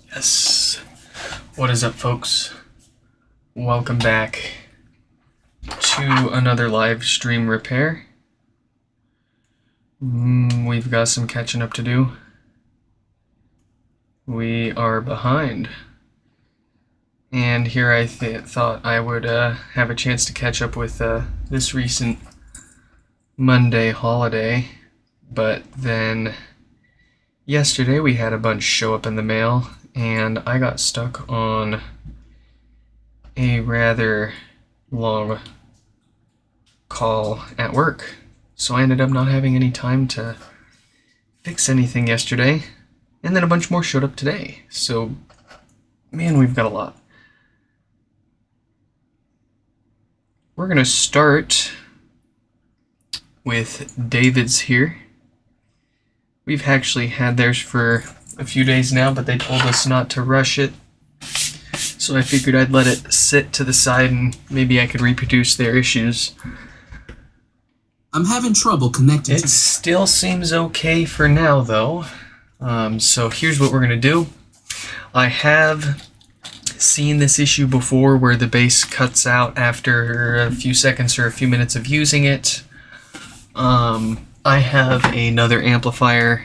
Yes. What is up, folks? Welcome back to another live stream repair. We've got some catching up to do. We are behind. And here I thought I would have a chance to catch up with this recent Monday holiday. But then yesterday we had a bunch show up in the mail, and I got stuck on a rather long call at work. So I ended up not having any time to fix anything yesterday, and then a bunch more showed up today. So, man, we've got a lot. We're going to start with David's here. We've actually had theirs for a few days now, but they told us not to rush it. So I figured I'd let it sit to the side and maybe I could reproduce their issues. I'm having trouble connecting. It still seems okay for now, though. So here's what we're going to do. I have seen this issue before where the base cuts out after a few seconds or a few minutes of using it. I have another amplifier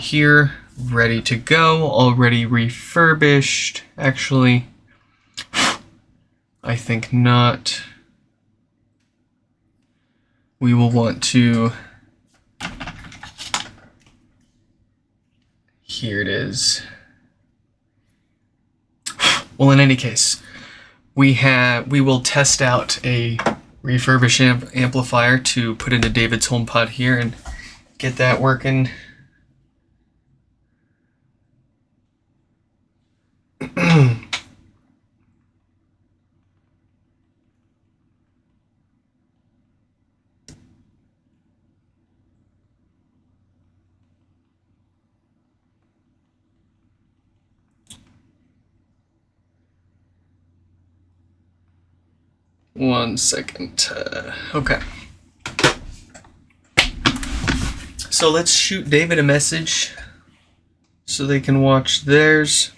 here ready to go, already refurbished. Actually, I think not. We will want to, here it is. Well, in any case, we will test out a refurbished amplifier to put into David's HomePod here and get that working. One second. Okay. So let's shoot David a message so they can watch theirs.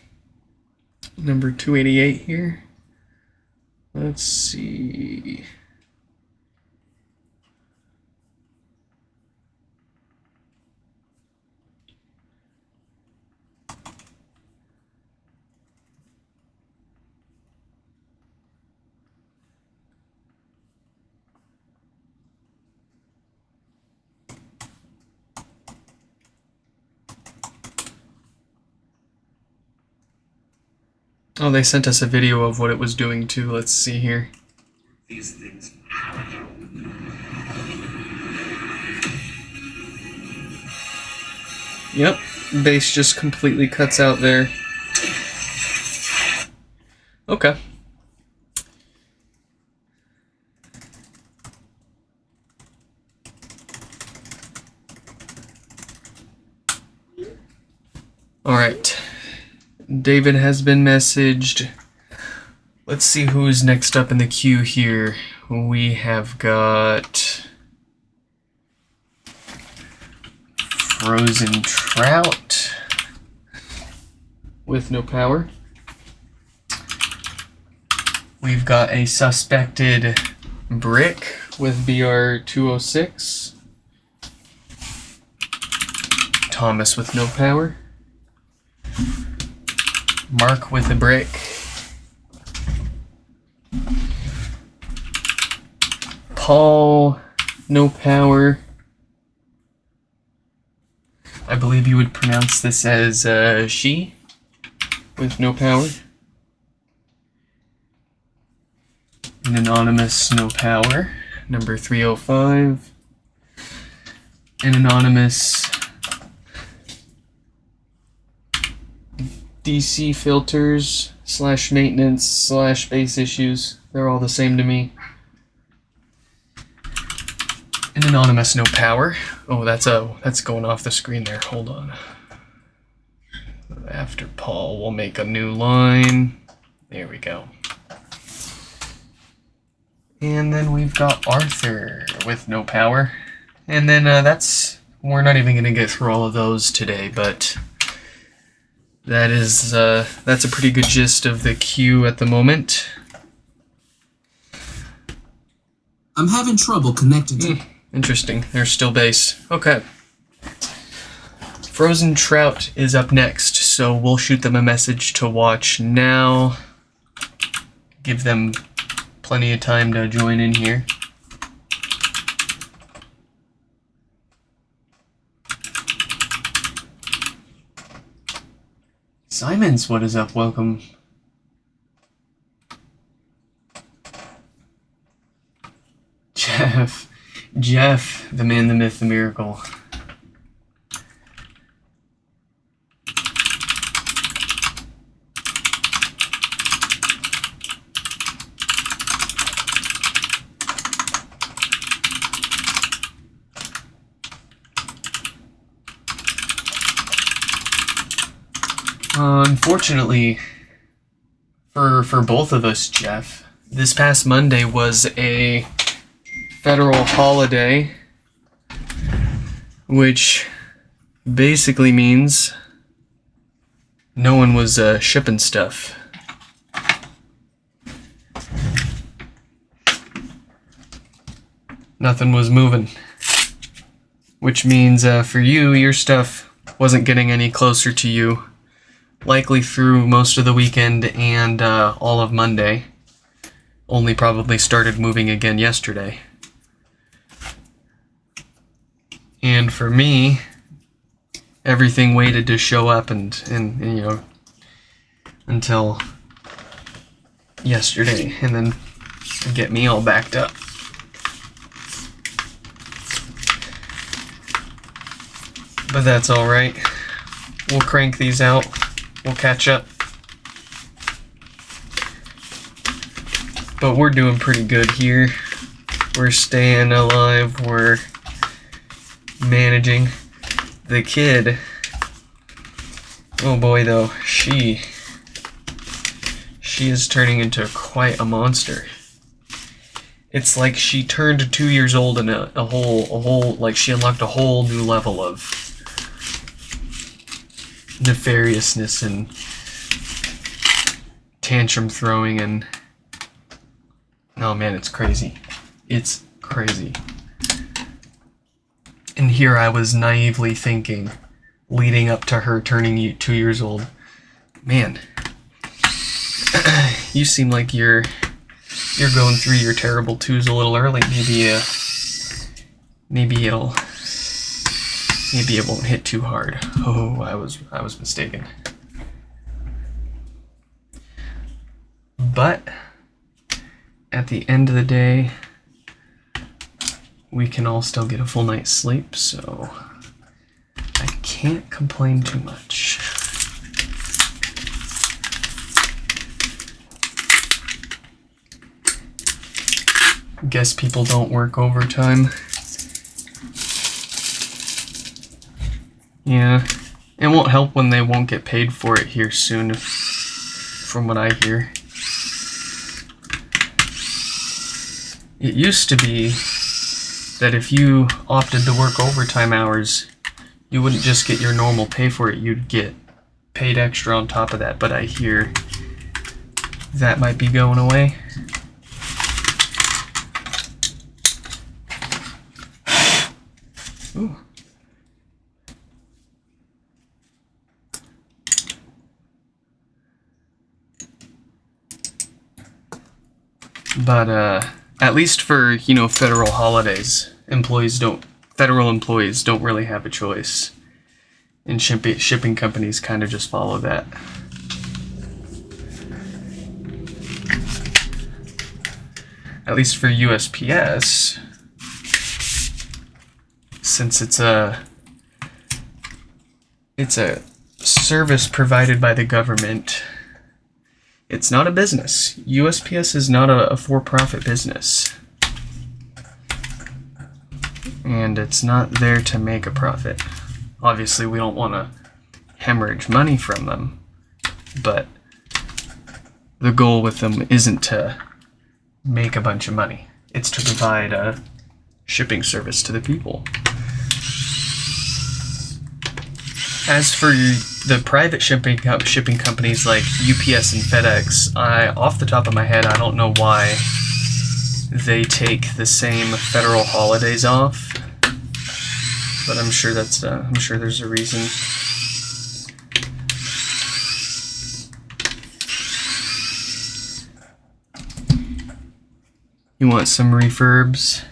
Number 288 here. Let's see. Oh, they sent us a video of what it was doing too. Let's see here. These things. Yep, bass just completely cuts out there. Okay. All right. David has been messaged. Let's see who's next up in the queue here. We have got Frozen Trout with no power. We've got a suspected Brick with BR206. Thomas with no power. Mark with a brick. Paul, no power. I believe you would pronounce this as she, with no power. An anonymous, no power. Number 305. An anonymous DC filters / maintenance / bass issues. They're all the same to me. An anonymous, no power. Oh, that's going off the screen there. Hold on. After Paul, we'll make a new line. There we go. And then we've got Arthur with no power. And then that's we're not even going to get through all of those today, but that's a pretty good gist of the queue at the moment. I'm having trouble connecting to... Interesting. There's still bass. Okay. Frozen Trout is up next, so we'll shoot them a message to watch now. Give them plenty of time to join in here. Simons, what is up? Welcome. Jeff, the man, the myth, the miracle. Unfortunately, for both of us, Jeff, this past Monday was a federal holiday, which basically means no one was shipping stuff. Nothing was moving, which means for you, your stuff wasn't getting any closer to you, likely through most of the weekend and all of Monday. Only probably started moving again yesterday. And for me, everything waited to show up and you know, until yesterday, and then get me all backed up. But that's all right. We'll crank these out. We'll catch up. But we're doing pretty good here. We're staying alive. We're managing. The kid, oh boy though, she is turning into quite a monster. It's like she turned 2 years old and a whole like she unlocked a whole new level of nefariousness and tantrum throwing, and oh man, it's crazy. It's crazy. And here I was naively thinking, leading up to her turning 2 years old, man, you seem like you're going through your terrible twos a little early. Maybe it won't hit too hard. Oh, I was mistaken. But at the end of the day, we can all still get a full night's sleep, so I can't complain too much. Guess people don't work overtime. Yeah, it won't help when they won't get paid for it here soon, from what I hear. It used to be that if you opted to work overtime hours, you wouldn't just get your normal pay for it, you'd get paid extra on top of that, but I hear that might be going away. Ooh. But at least for, you know, federal holidays, federal employees don't really have a choice. And shipping companies kind of just follow that. At least for USPS, since it's a service provided by the government, it's not a business. USPS is not a for-profit business. And it's not there to make a profit. Obviously, we don't want to hemorrhage money from them, but the goal with them isn't to make a bunch of money. It's to provide a shipping service to the people. As for the private shipping companies like UPS and FedEx, off the top of my head, I don't know why they take the same federal holidays off, but I'm sure there's a reason. You want some refurbs?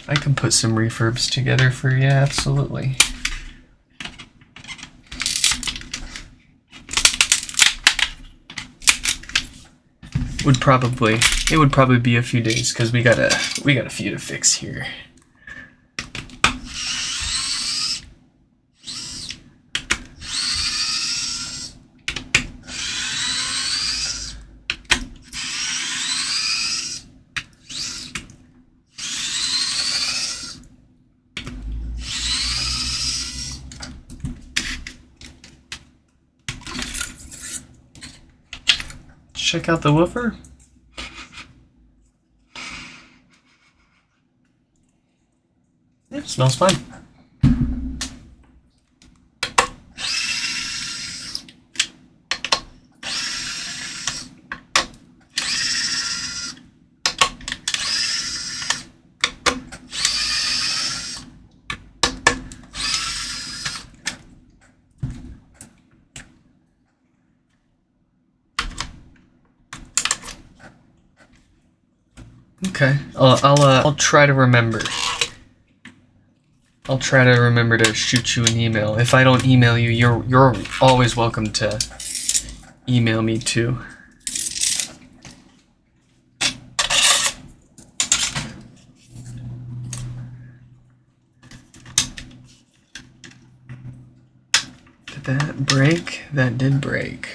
I can put some refurbs together for you, absolutely. It would probably be a few days because we got a few to fix here. Check out the woofer. It smells fine. Okay, I'll try to remember. I'll try to remember to shoot you an email. If I don't email you, you're always welcome to email me too. Did that break? That did break.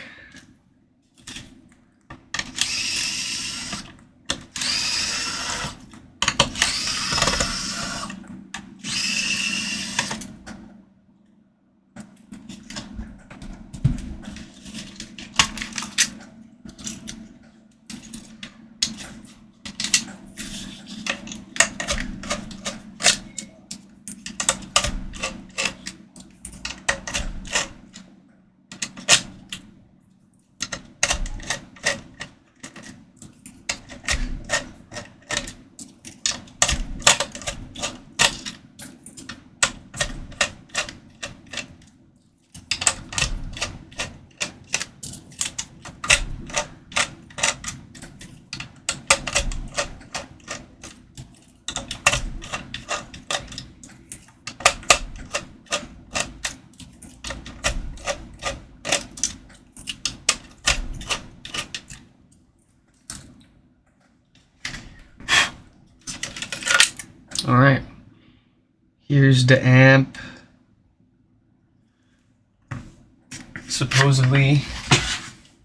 Alright, here's the amp. Supposedly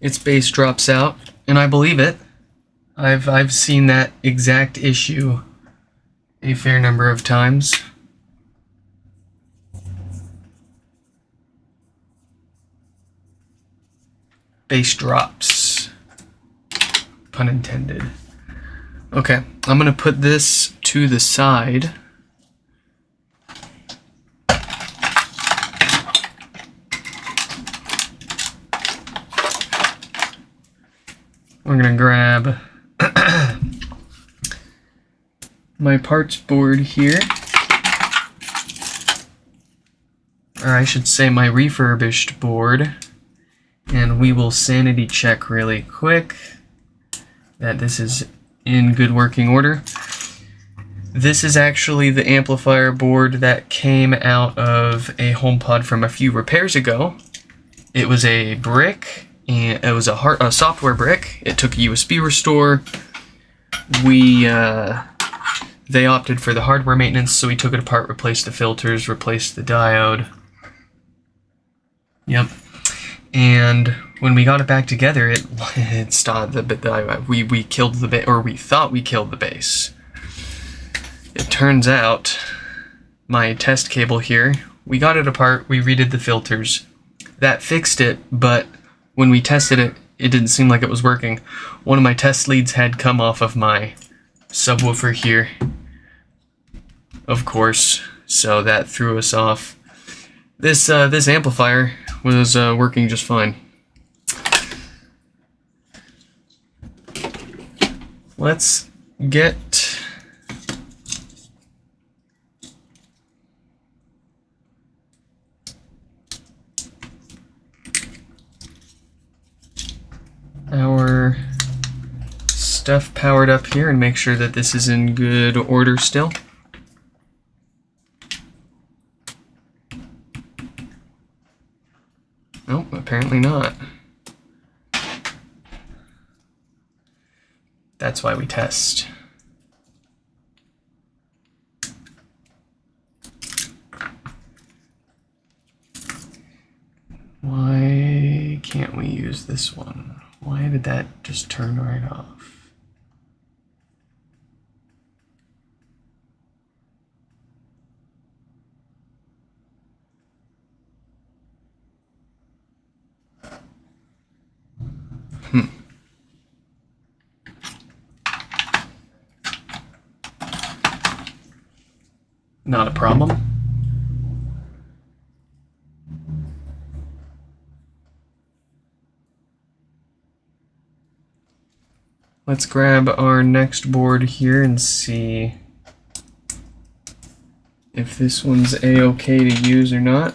its bass drops out, and I believe it. I've seen that exact issue a fair number of times. Bass drops, pun intended. Okay, I'm gonna put this to the side. We're gonna grab my parts board here, or I should say my refurbished board, and we will sanity check really quick that this is in good working order. This is actually the amplifier board that came out of a HomePod from a few repairs ago. It was a brick, and it was a software brick. It took a USB restore. They opted for the hardware maintenance, so we took it apart, replaced the filters, replaced the diode. Yep. And when we got it back together, it stopped. We killed the bass, or we thought we killed the bass. It turns out my test cable here, we got it apart, we redid the filters. That fixed it, but when we tested it, it didn't seem like it was working. One of my test leads had come off of my subwoofer here. Of course, so that threw us off. This amplifier was working just fine. Let's get our stuff powered up here and make sure that this is in good order still. Nope, apparently not. That's why we test. Why can't we use this one? Why did that just turn right off? Not a problem. Let's grab our next board here and see if this one's a-okay to use or not.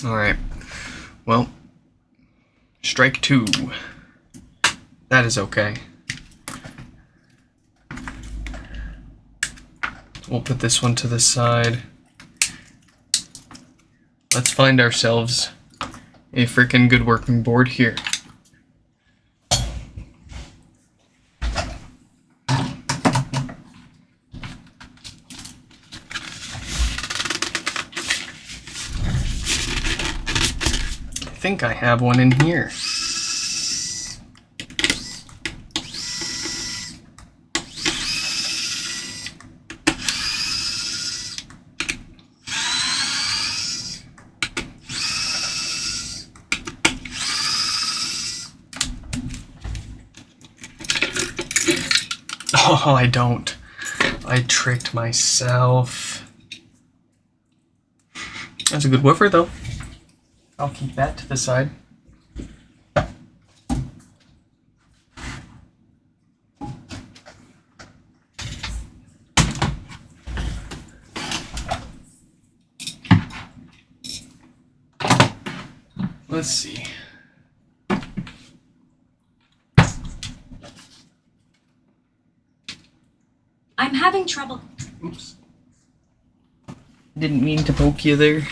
Alright, well, strike two. That is okay. We'll put this one to the side. Let's find ourselves a freaking good working board here. I think I have one in here. Oh, I don't. I tricked myself. That's a good woofer, though. I'll keep that to the side. Let's see. I'm having trouble. Oops. Didn't mean to poke you there.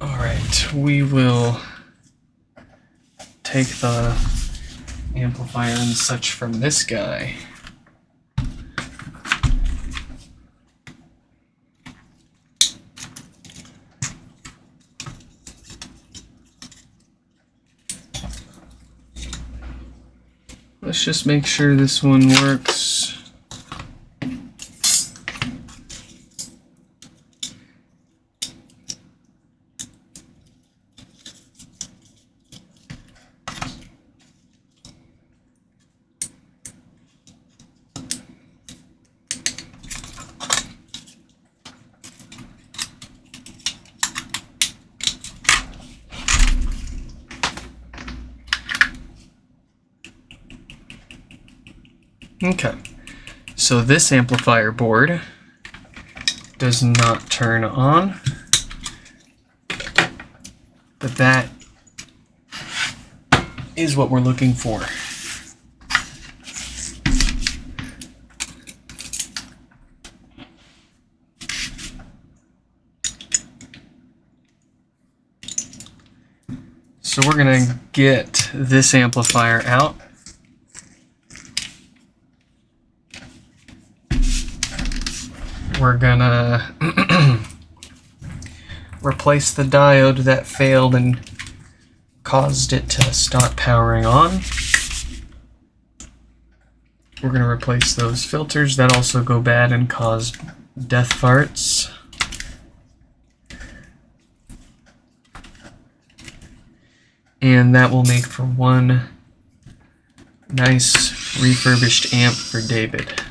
Alright, we will take the amplifier and such from this guy. Let's just make sure this one works. Okay, so this amplifier board does not turn on, but that is what we're looking for. So we're going to get this amplifier out. We're going to replace the diode that failed and caused it to stop powering on. We're going to replace those filters that also go bad and cause death farts. And that will make for one nice refurbished amp for David.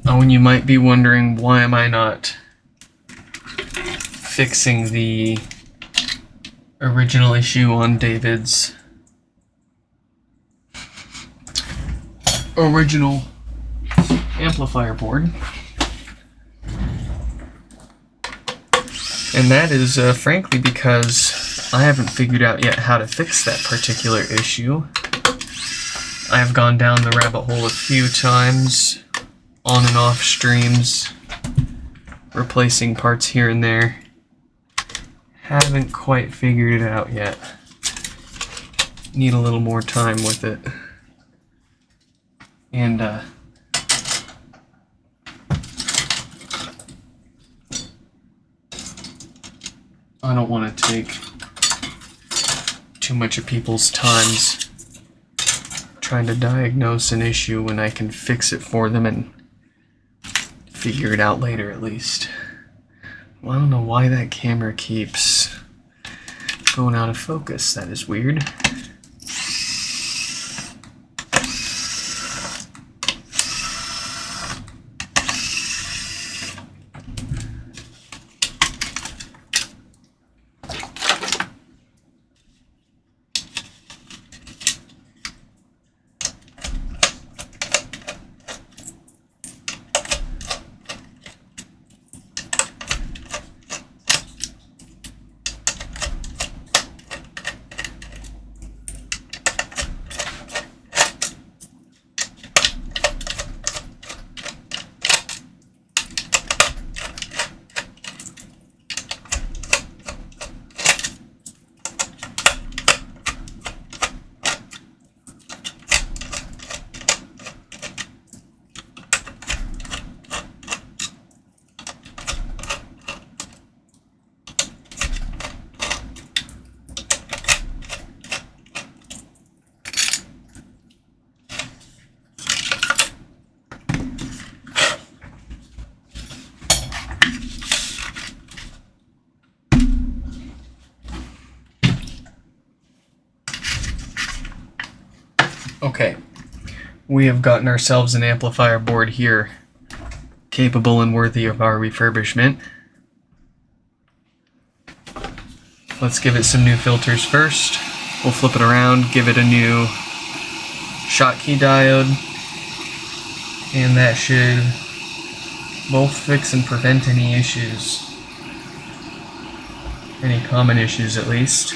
Oh, and you might be wondering, why am I not fixing the original issue on David's original amplifier board? And that is frankly because I haven't figured out yet how to fix that particular issue. I have gone down the rabbit hole a few times, on and off streams, replacing parts here and there. Haven't quite figured it out yet. Need a little more time with it. And I don't want to take too much of people's times trying to diagnose an issue when I can fix it for them and figure it out later at least. Well, I don't know why that camera keeps going out of focus. That is weird. Okay, we have gotten ourselves an amplifier board here, capable and worthy of our refurbishment. Let's give it some new filters first. We'll flip it around, give it a new Schottky diode, and that should both fix and prevent any issues. Any common issues at least.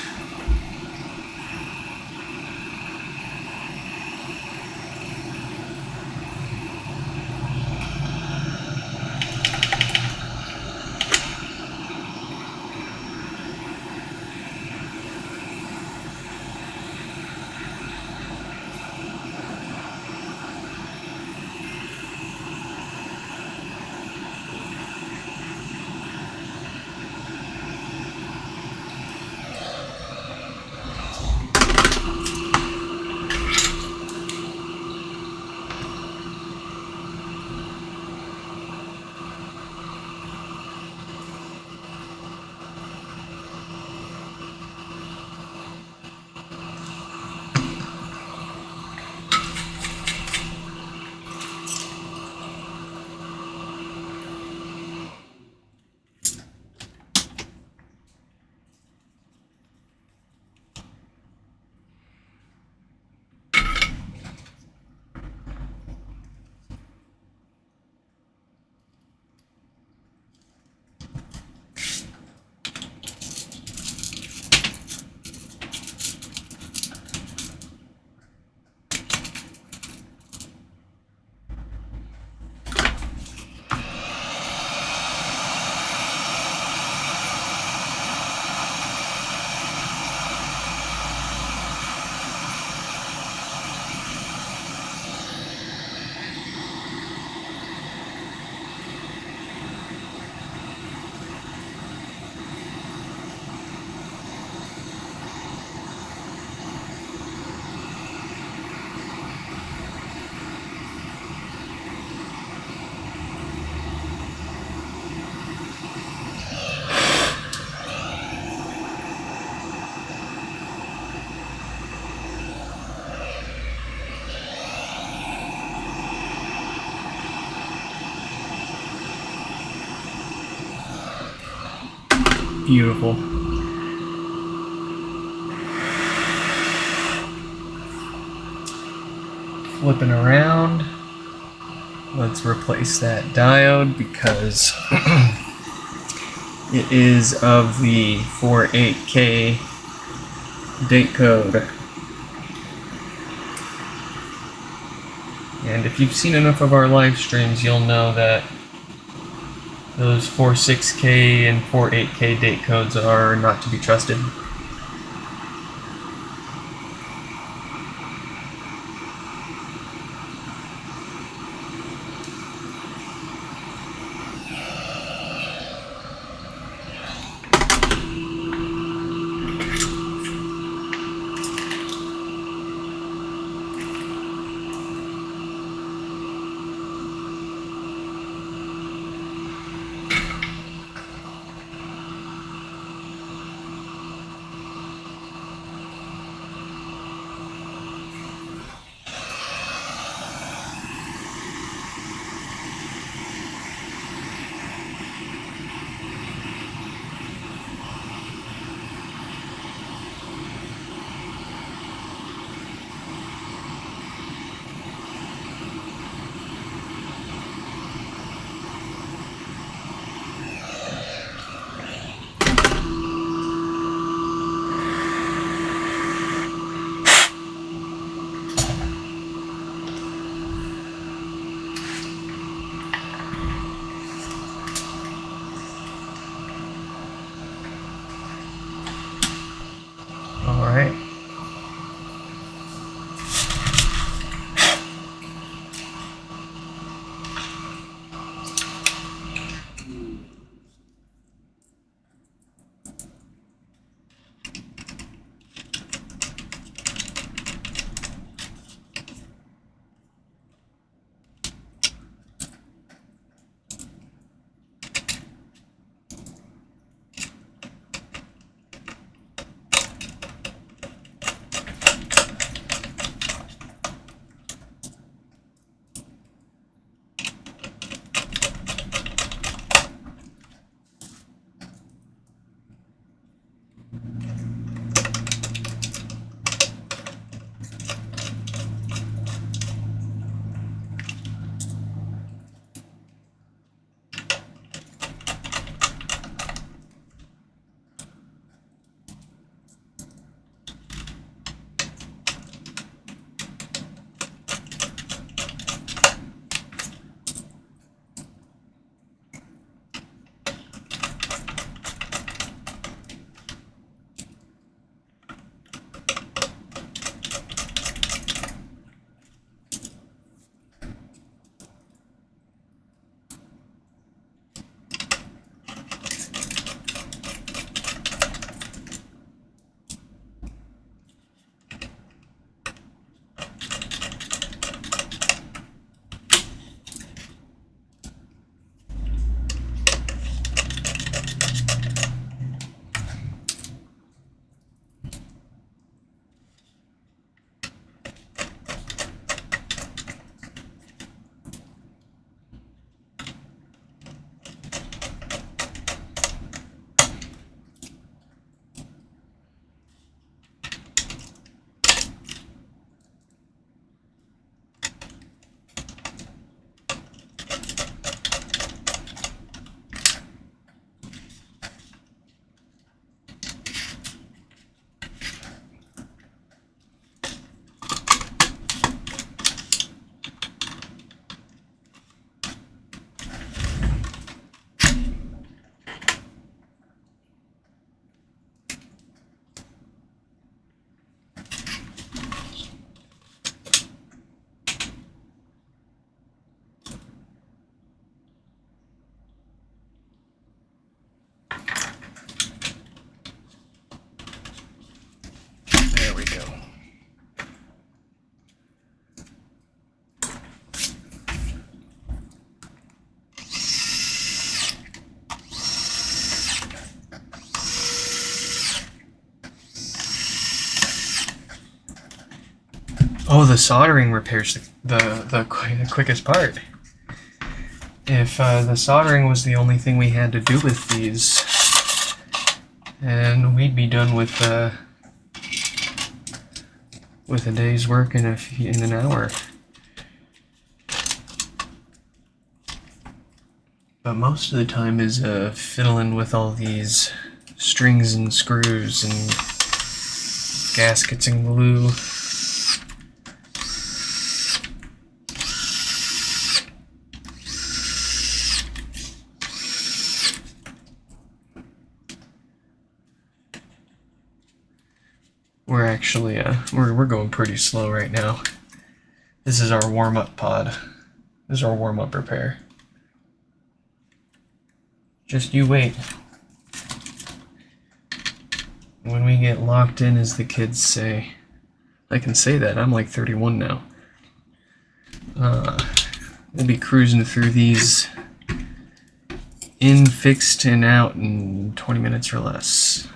Beautiful. Flipping around. Let's replace that diode because it is of the 48K date code. And if you've seen enough of our live streams, you'll know that those 46K and 48K date codes are not to be trusted. Alright. There we go. Oh, the soldering repairs the quickest part. If the soldering was the only thing we had to do with these, and we'd be done with a day's work in an hour. But most of the time is fiddling with all these strings and screws and gaskets and glue. We're actually we're going pretty slow right now. This is our warm-up pod. This is our warm-up repair. Just you wait. When we get locked in, as the kids say. I can say that, I'm like 31 now. We'll be cruising through these in, fixed, and out in 20 minutes or less.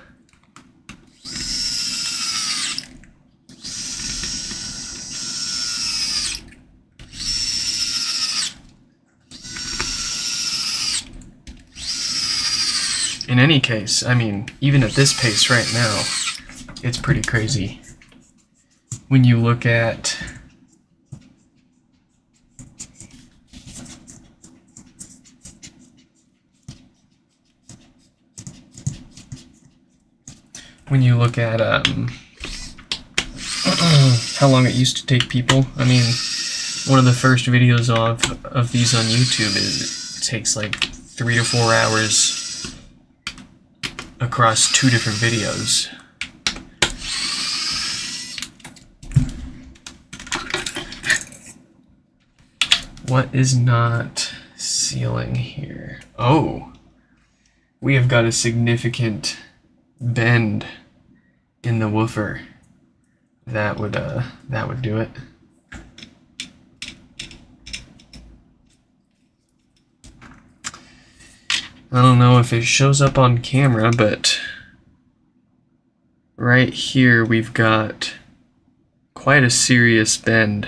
In any case, I mean, even at this pace right now, it's pretty crazy. When you look at how long it used to take people. I mean, one of the first videos of these on YouTube it takes like 3 to 4 hours across 2 different videos. What is not sealing here? Oh, we have got a significant bend in the woofer. That would do it. I don't know if it shows up on camera, but right here we've got quite a serious bend.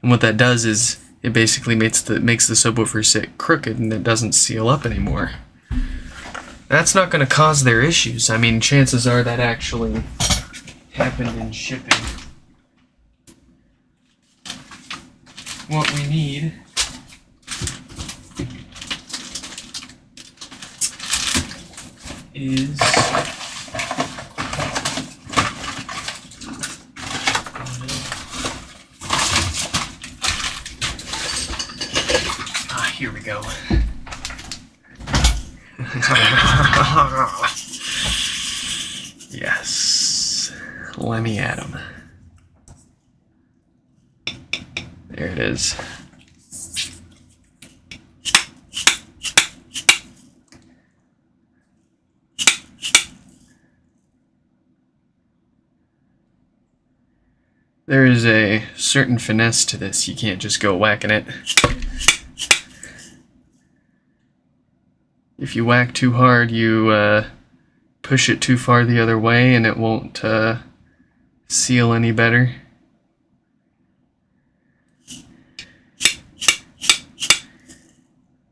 And what that does is it basically makes the subwoofer sit crooked and it doesn't seal up anymore. That's not going to cause their issues. I mean, chances are that actually happened in shipping. What we need is here we go. Yes. Let me at him. There it is. There is a certain finesse to this. You can't just go whacking it. If you whack too hard, you push it too far the other way and it won't seal any better.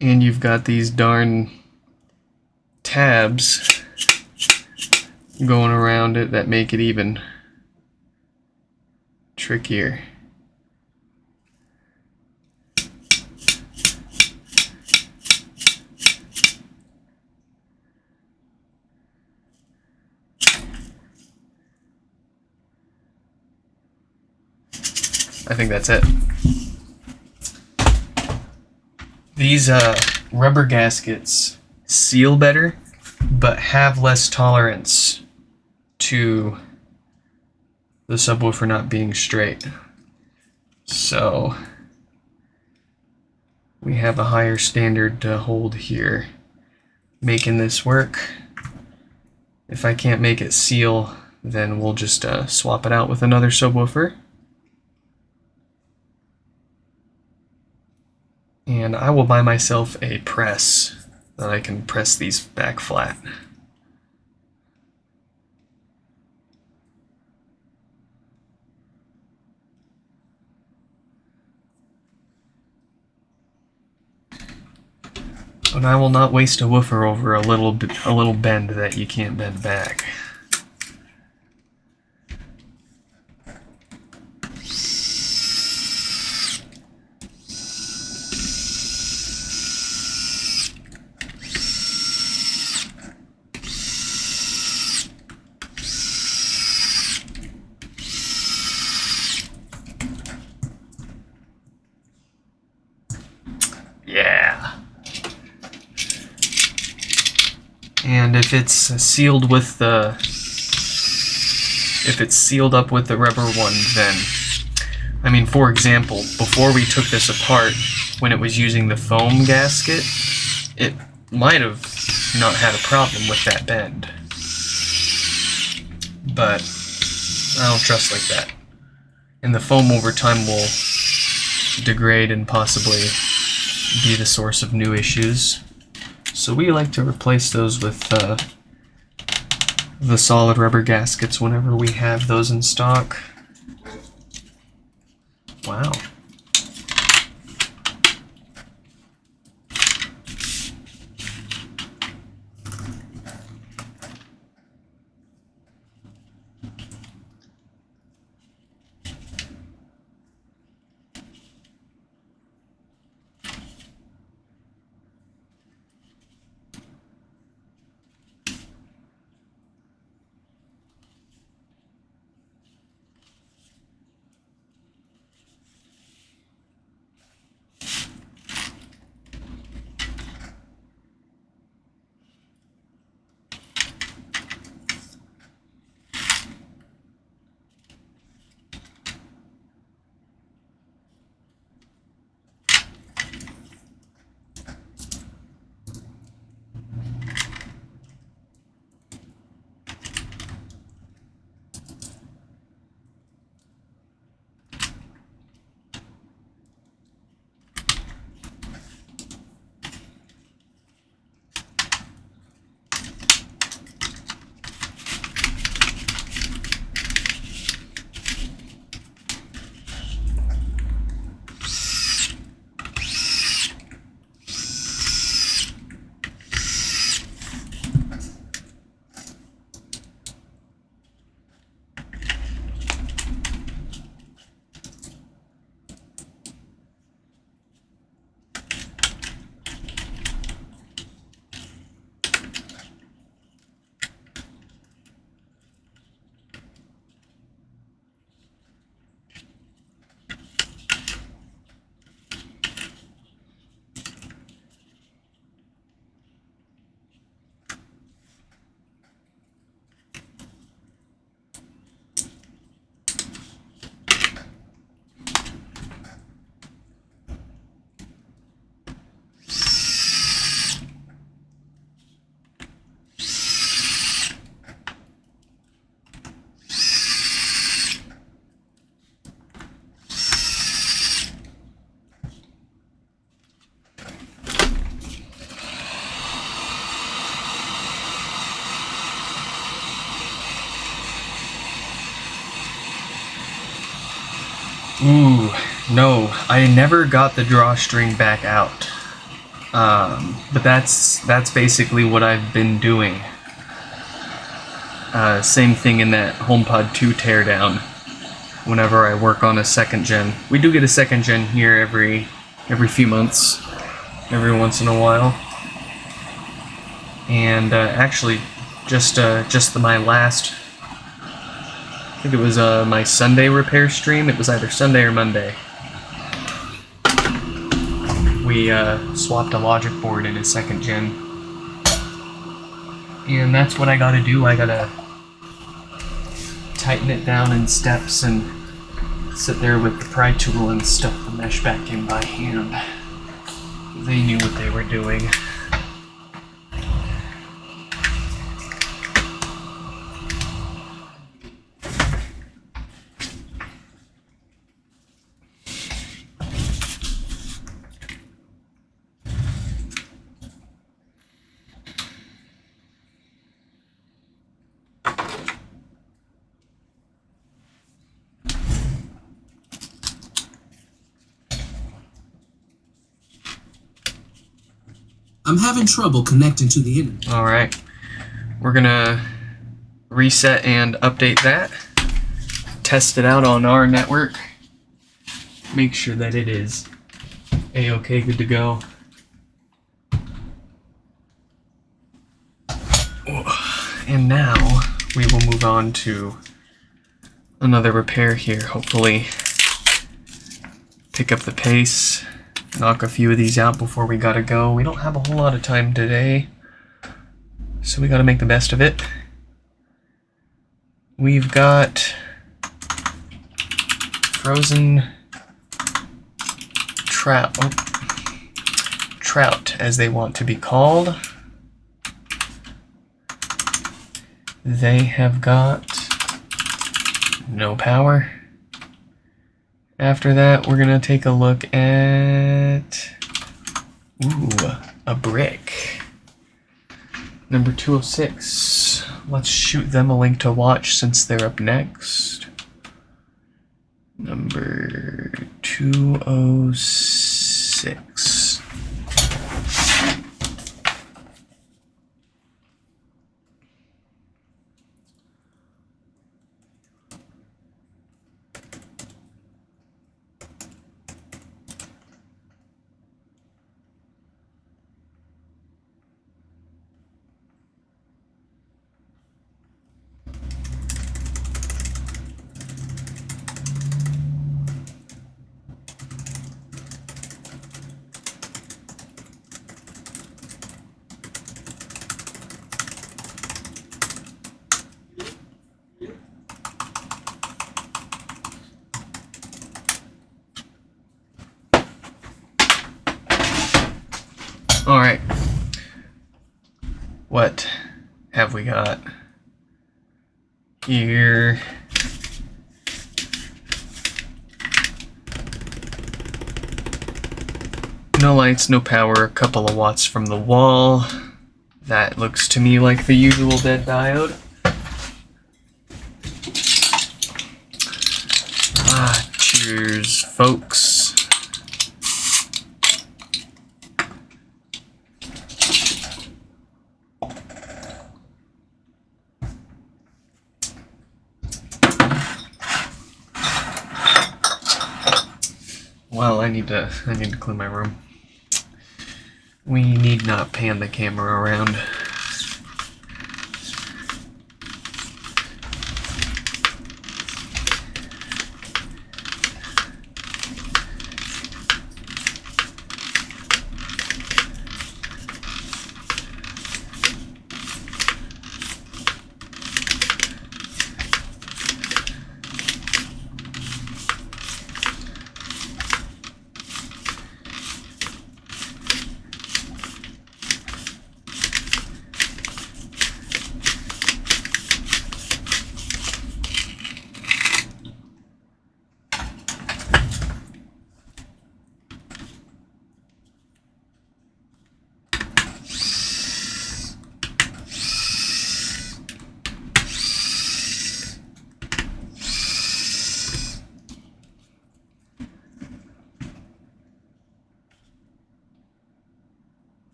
And you've got these darn tabs going around it that make it even trickier. I think that's it. These rubber gaskets seal better, but have less tolerance to the subwoofer not being straight. So we have a higher standard to hold here, making this work. If I can't make it seal, then we'll just swap it out with another subwoofer. And I will buy myself a press that I can press these back flat. But I will not waste a woofer over a little bend that you can't bend back. Yeah. And if it's sealed with the, if it's sealed up with the rubber one, then, I mean, for example, before we took this apart, when it was using the foam gasket, it might have not had a problem with that bend. But I don't trust like that. And the foam over time will degrade and possibly be the source of new issues. So we like to replace those with the solid rubber gaskets whenever we have those in stock. Wow. Ooh, no, I never got the drawstring back out. But that's basically what I've been doing. Same thing in that HomePod 2 teardown. Whenever I work on a second gen, we do get a second gen here every few months, every once in a while. And actually, just my last. I think it was my Sunday repair stream. It was either Sunday or Monday. We swapped a logic board in a second gen. And that's what I gotta do. I gotta tighten it down in steps and sit there with the pry tool and stuff the mesh back in by hand. They knew what they were doing. I'm having trouble connecting to the internet. Alright. We're gonna reset and update that. Test it out on our network. Make sure that it is A-OK, good to go. And now we will move on to another repair here. Hopefully pick up the pace, knock a few of these out before we gotta go. We don't have a whole lot of time today, so we gotta make the best of it. We've got frozen trout, as they want to be called. They have got no power. After that, we're gonna take a look at a brick. Number 206. Let's shoot them a link to watch since they're up next. Number 206. Alright. What have we got here? No lights, no power, a couple of watts from the wall. That looks to me like the usual dead diode. Cheers, folks. Well, I need to clean my room. We need not pan the camera around.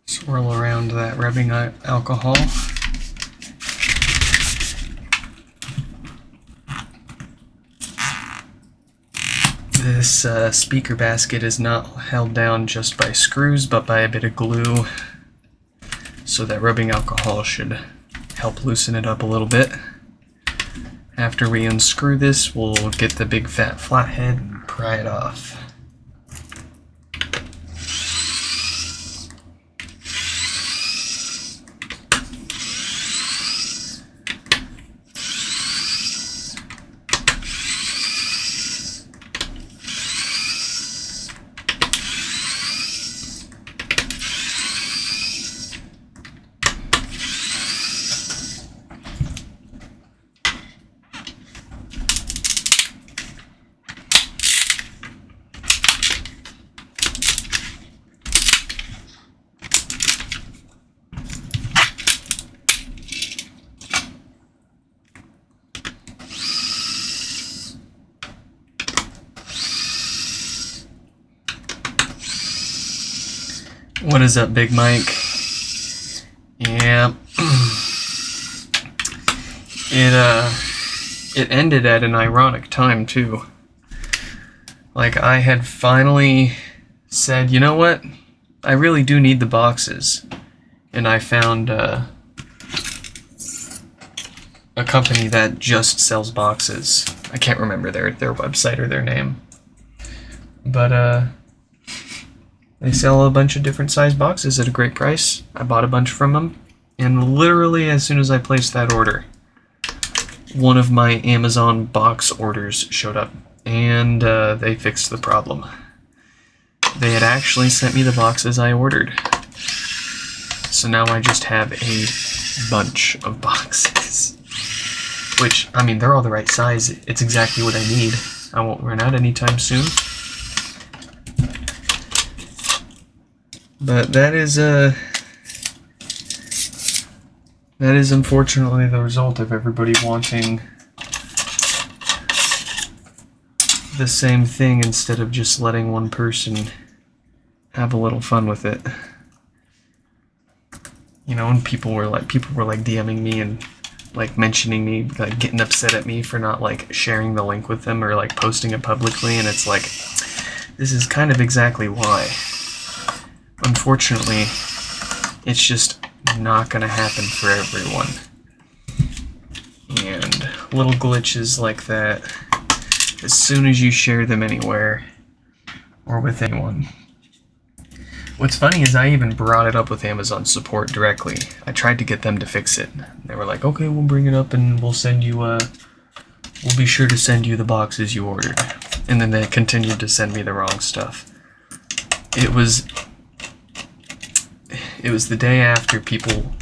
Swirl around that rubbing alcohol. This speaker basket is not held down just by screws, but by a bit of glue. So that rubbing alcohol should help loosen it up a little bit. After we unscrew this, we'll get the big fat flathead and pry it off. What is up, Big Mike? Yeah. It ended at an ironic time, too. Like, I had finally said, you know what? I really do need the boxes. And I found a company that just sells boxes. I can't remember their website or their name. But, they sell a bunch of different size boxes at a great price. I bought a bunch from them. And literally, as soon as I placed that order, one of my Amazon box orders showed up. And they fixed the problem. They had actually sent me the boxes I ordered. So now I just have a bunch of boxes. Which, I mean, they're all the right size. It's exactly what I need. I won't run out anytime soon. But that is unfortunately the result of everybody wanting the same thing instead of just letting one person have a little fun with it. You know, and people were like DMing me and like mentioning me, like getting upset at me for not like sharing the link with them or like posting it publicly, and it's like, this is kind of exactly why. Unfortunately, it's just not gonna happen for everyone. And little glitches like that, as soon as you share them anywhere or with anyone. What's funny is I even brought it up with Amazon support directly. I tried to get them to fix it. They were like, okay, we'll bring it up and we'll be sure to send you the boxes you ordered. And then they continued to send me the wrong stuff. It was the day after people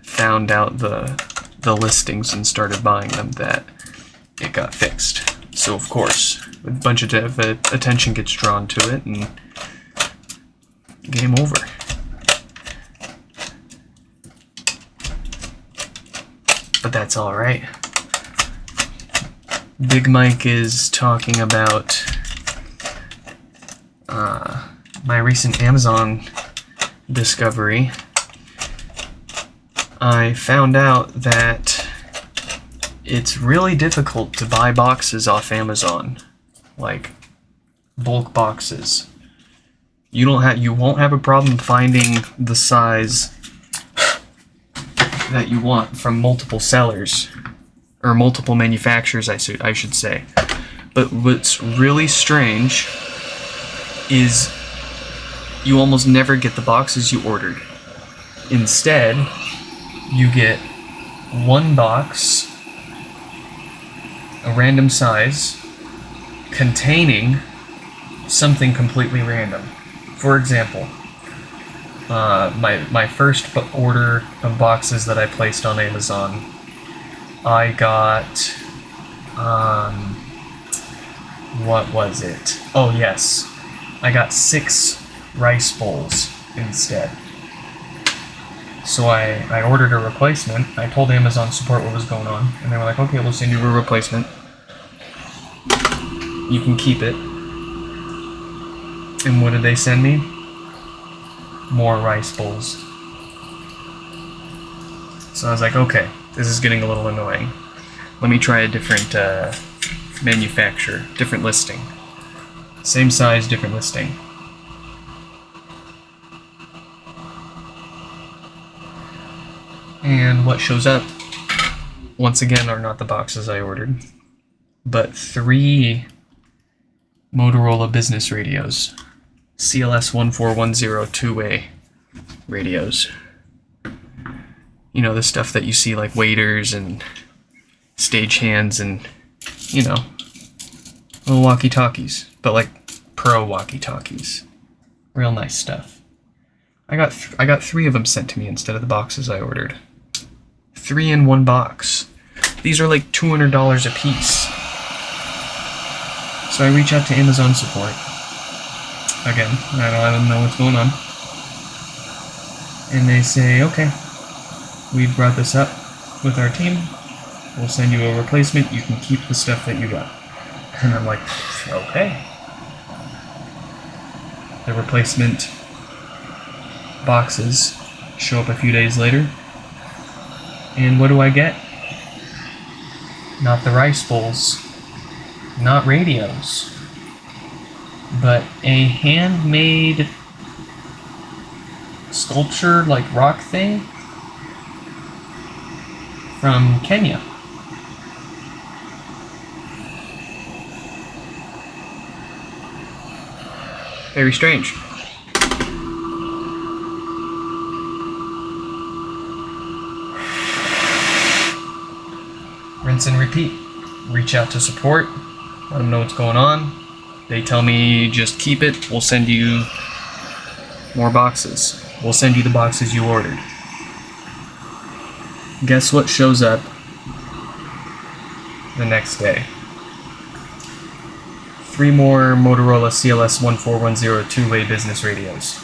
found out the listings and started buying them that it got fixed. So of course, a bunch of attention gets drawn to it, and game over. But that's alright. Big Mike is talking about my recent Amazon discovery. I found out that it's really difficult to buy boxes off Amazon, like bulk boxes. You won't have a problem finding the size that you want from multiple sellers or multiple manufacturers, I should say. But what's really strange is you almost never get the boxes you ordered. Instead, you get one box, a random size, containing something completely random. For example, my first order of boxes that I placed on Amazon, I got, what was it? Oh yes, I got 6 rice bowls instead. So I ordered a replacement. I told Amazon support what was going on, and they were like, okay, we'll send you a replacement. You can keep it. And what did they send me? More rice bowls. So I was like, okay, this is getting a little annoying. Let me try a different manufacturer, different listing. Same size, different listing. And what shows up, once again, are not the boxes I ordered, but 3 Motorola business radios. CLS 14102A radios. You know, the stuff that you see like waiters and stagehands and, you know, little walkie-talkies, but like pro walkie-talkies. Real nice stuff. I got 3 of them sent to me instead of the boxes I ordered. 3 in one box. These are like $200 a piece. So I reach out to Amazon support. Again, I don't know what's going on. And they say, okay, we've brought this up with our team. We'll send you a replacement. You can keep the stuff that you got. And I'm like, okay. The replacement boxes show up a few days later. And what do I get? Not the rice bowls, not radios, but a handmade sculpture like rock thing from Kenya. Very strange. Rinse and repeat. Reach out to support, let them know what's going on. They tell me just keep it, we'll send you more boxes. We'll send you the boxes you ordered. Guess what shows up the next day? 3 more Motorola CLS 1410 two-way business radios.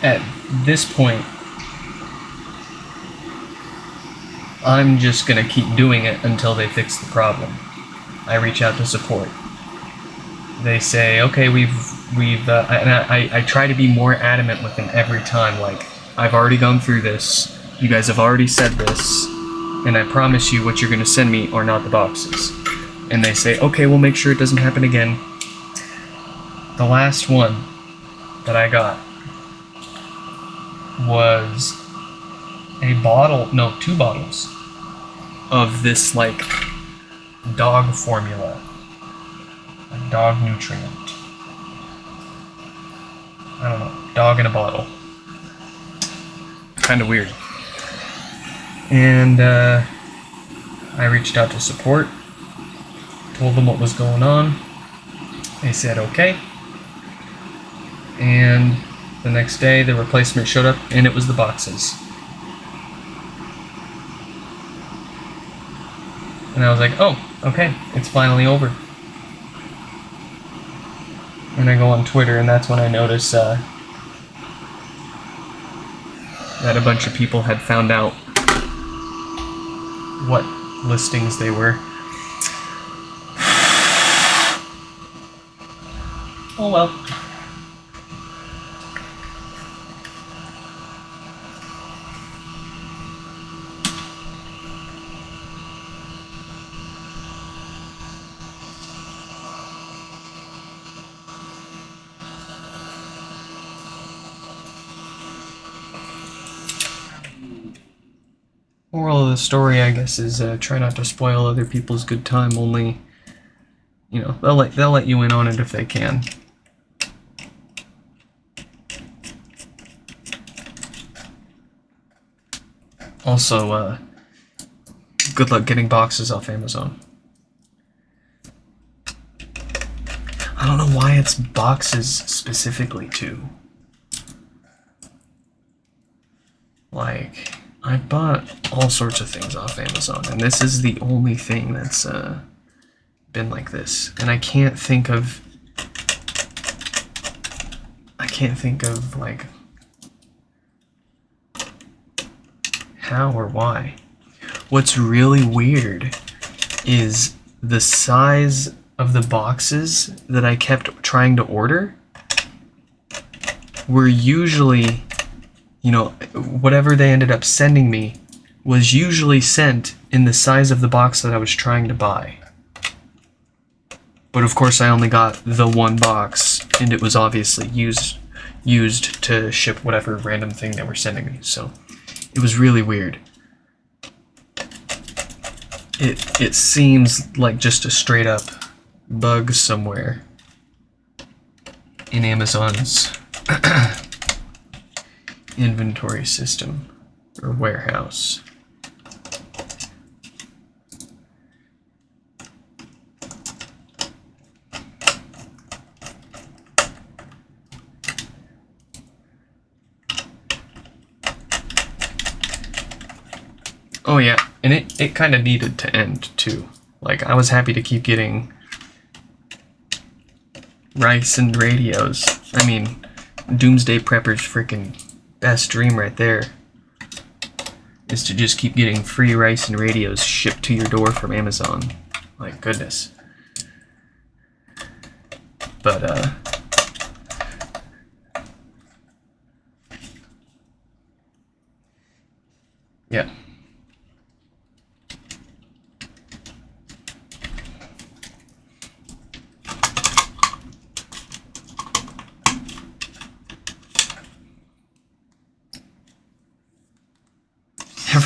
At this point, I'm just gonna keep doing it until they fix the problem. I reach out to support. They say, okay, and I try to be more adamant with them every time, like, I've already gone through this, you guys have already said this, and I promise you what you're gonna send me are not the boxes. And they say, okay, we'll make sure it doesn't happen again. The last one that I got was two bottles of this, like, dog formula, a dog nutrient. I don't know, dog in a bottle. Kind of weird. And I reached out to support, told them what was going on. They said okay. And the next day the replacement showed up and it was the boxes. And I was like, oh, okay, it's finally over. And I go on Twitter, and that's when I notice that a bunch of people had found out what listings they were. Oh well. Moral of the story, I guess, is try not to spoil other people's good time. Only, you know, they'll let you in on it if they can. Also, good luck getting boxes off Amazon. I don't know why it's boxes specifically too. Like, I bought all sorts of things off Amazon, and this is the only thing that's been like this. And I can't think of like how or why. What's really weird is the size of the boxes that I kept trying to order were usually, you know, whatever they ended up sending me was usually sent in the size of the box that I was trying to buy. But of course I only got the one box, and it was obviously used to ship whatever random thing they were sending me, so it was really weird. It seems like just a straight up bug somewhere in Amazon's inventory system or warehouse. Oh yeah, and it kind of needed to end too. Like, I was happy to keep getting rice and radios. I mean, Doomsday Prepper's freaking best dream right there is to just keep getting free rice and radios shipped to your door from Amazon. My goodness. But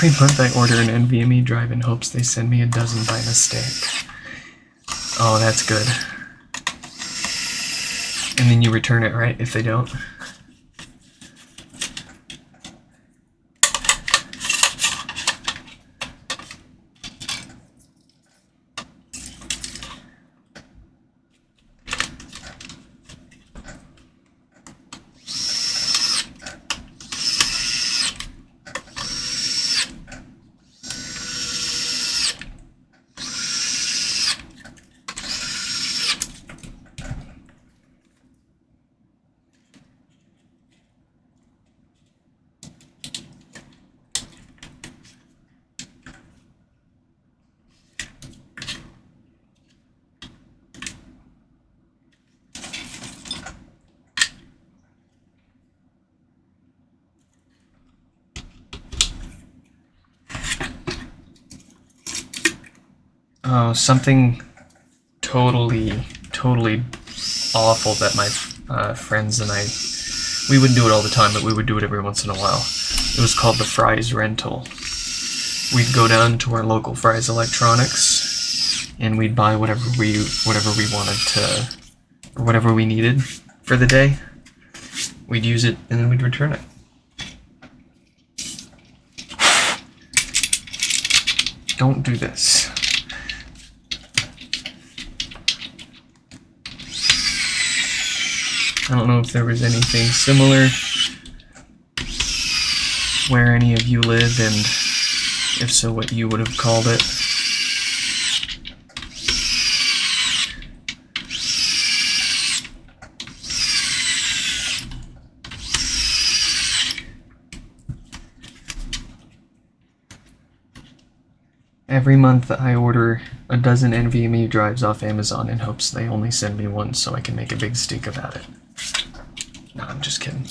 Every month I order an NVMe drive in hopes they send me a dozen by mistake. Oh, that's good. And then you return it, right, if they don't? Oh, something totally awful that my friends and I, we wouldn't do it all the time, but we would do it every once in a while. It was called the Fry's Rental. We'd go down to our local Fry's Electronics, and we'd buy whatever we wanted to, or whatever we needed for the day. We'd use it, and then we'd return it. Don't do this. I don't know if there was anything similar where any of you live, and if so, what you would have called it. Every month I order a dozen NVMe drives off Amazon in hopes they only send me one so I can make a big stink about it. No, I'm just kidding.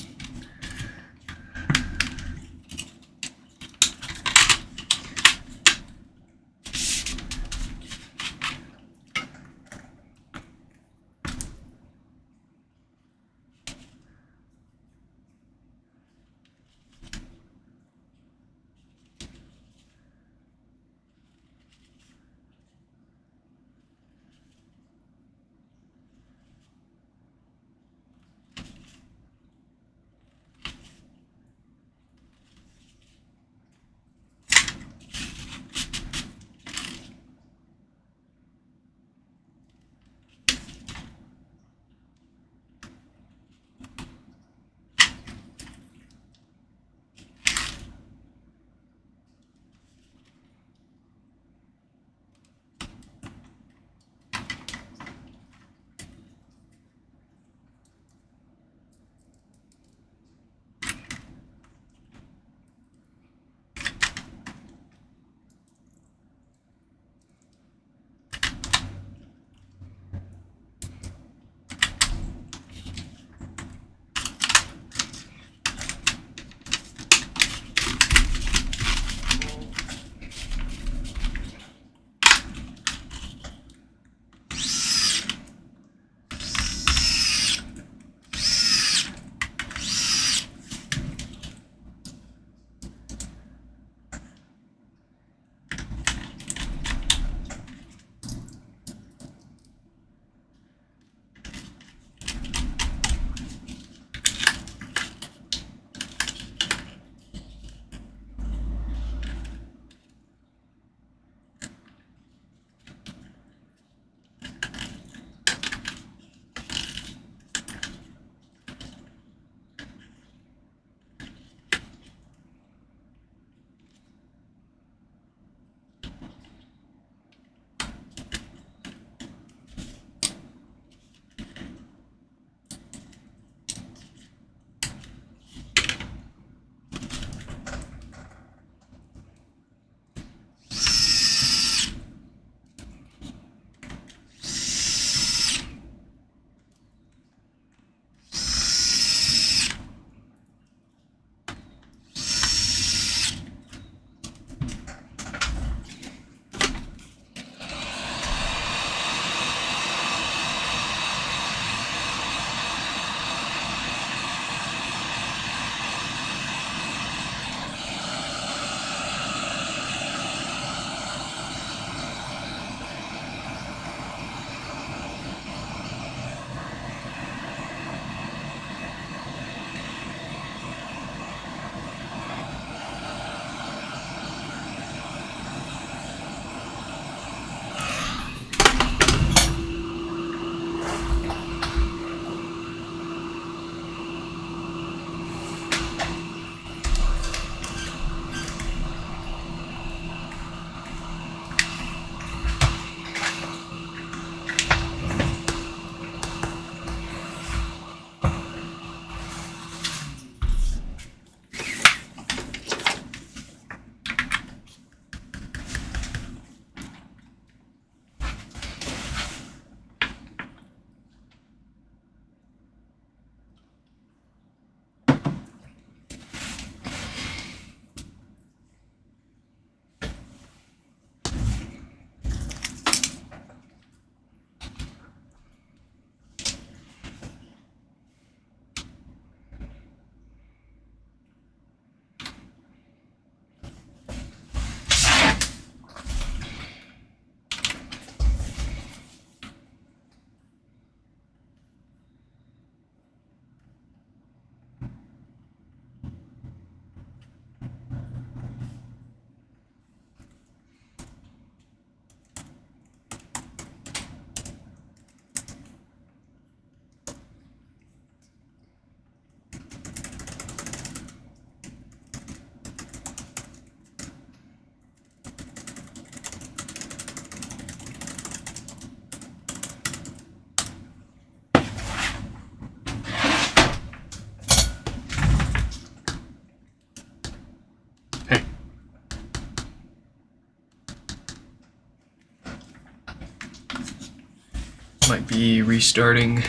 Might be restarting.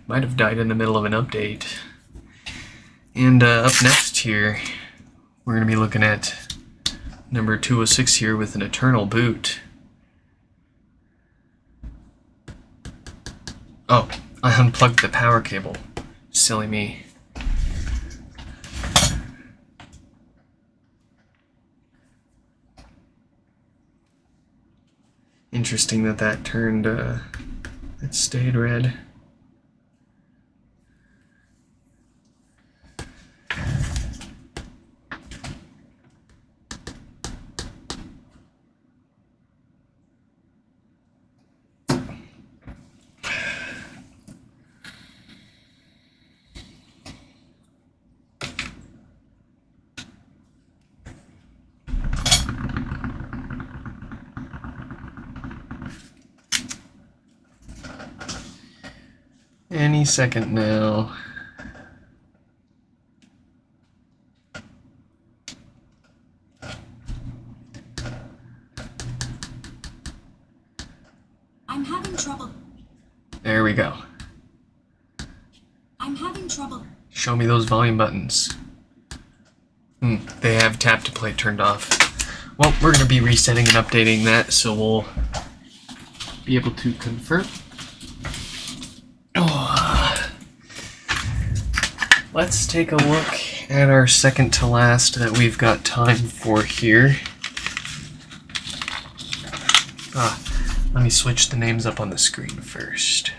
Might have died in the middle of an update. And up next here, we're going to be looking at number 206 here with an eternal boot. Oh, I unplugged the power cable. Silly me. Interesting that turned, it stayed red. Any second now. I'm having trouble. There we go. I'm having trouble. Show me those volume buttons. They have tap to play turned off. Well, we're going to be resetting and updating that, so we'll be able to confirm. Let's take a look at our second to last that we've got time for here. Let me switch the names up on the screen first.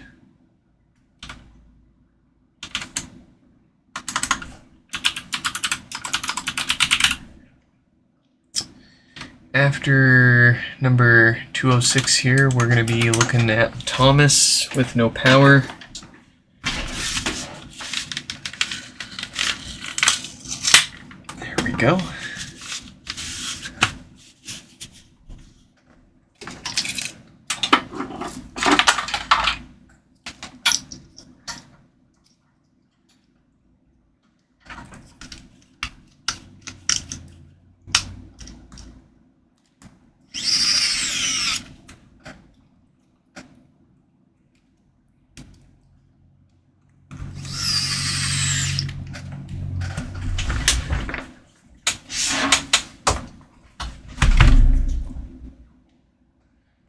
After number 206 here, we're going to be looking at Thomas with no power. There we go.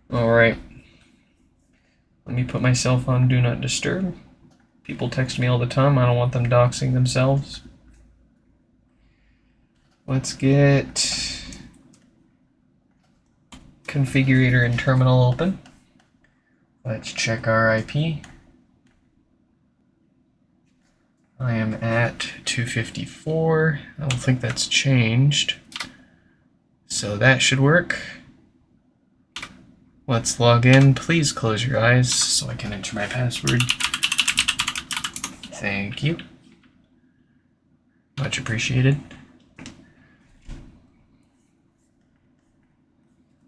Alright, let me put myself on Do Not Disturb. People text me all the time, I don't want them doxing themselves. Let's get configurator and terminal open. Let's check our IP. I am at 254, I don't think that's changed. So that should work. Let's log in. Please close your eyes so I can enter my password. Thank you. Much appreciated.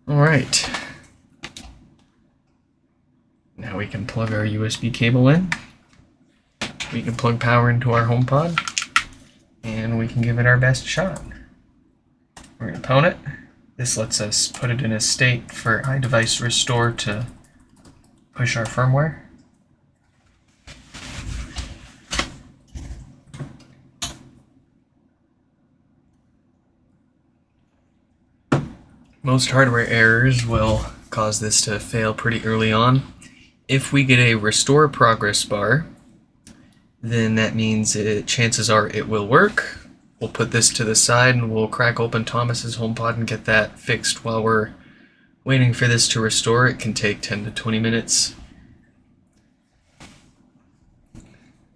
Alright. Now we can plug our USB cable in. We can plug power into our HomePod. And we can give it our best shot. We're going to pound it. This lets us put it in a state for iDevice Restore to push our firmware. Most hardware errors will cause this to fail pretty early on. If we get a restore progress bar, then that means chances are it will work. We'll put this to the side and we'll crack open Thomas's HomePod and get that fixed while we're waiting for this to restore. It can take 10 to 20 minutes.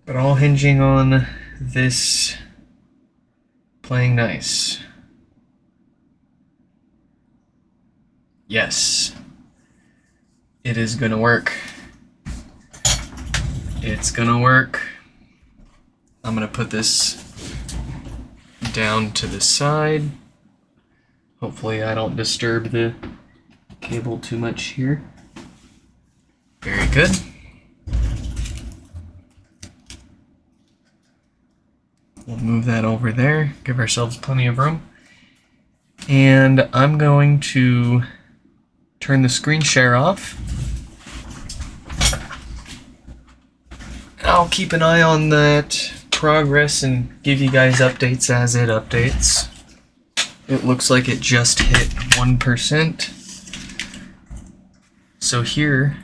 But all hinging on this playing nice. Yes. It is gonna work. It's gonna work. I'm gonna put this down to the side. Hopefully I don't disturb the cable too much here. Very good. We'll move that over there, give ourselves plenty of room. And I'm going to turn the screen share off. I'll keep an eye on that progress and give you guys updates as it updates. It looks like it just hit 1%. So here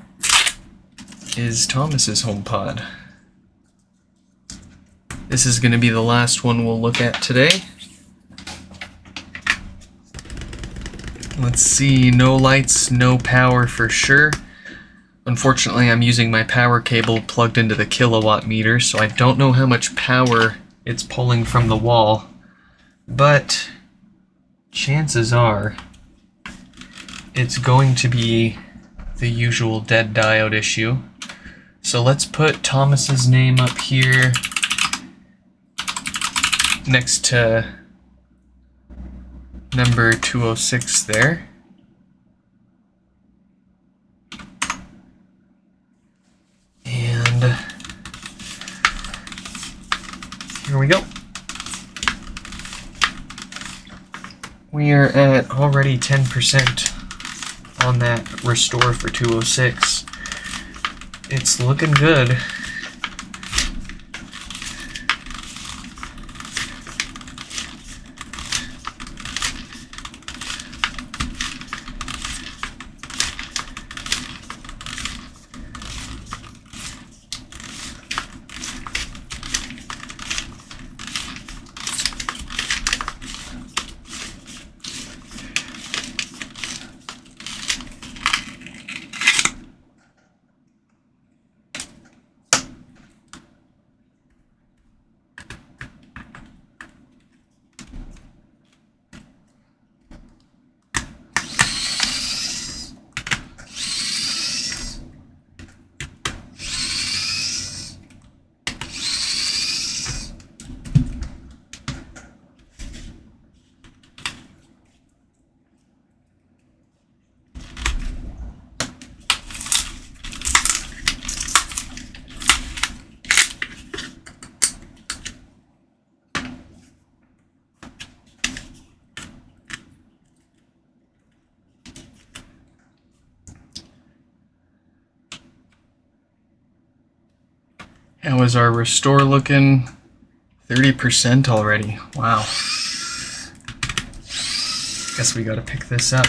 is Thomas's HomePod. This is going to be the last one we'll look at today. Let's see, no lights, no power for sure. Unfortunately, I'm using my power cable plugged into the kilowatt meter, so I don't know how much power it's pulling from the wall. But chances are it's going to be the usual dead diode issue. So let's put Thomas's name up here next to number 206 there. And here we go. We are at already 10% on that restore for 206. It's looking good. How is our restore looking? 30% already. Wow. Guess we gotta pick this up.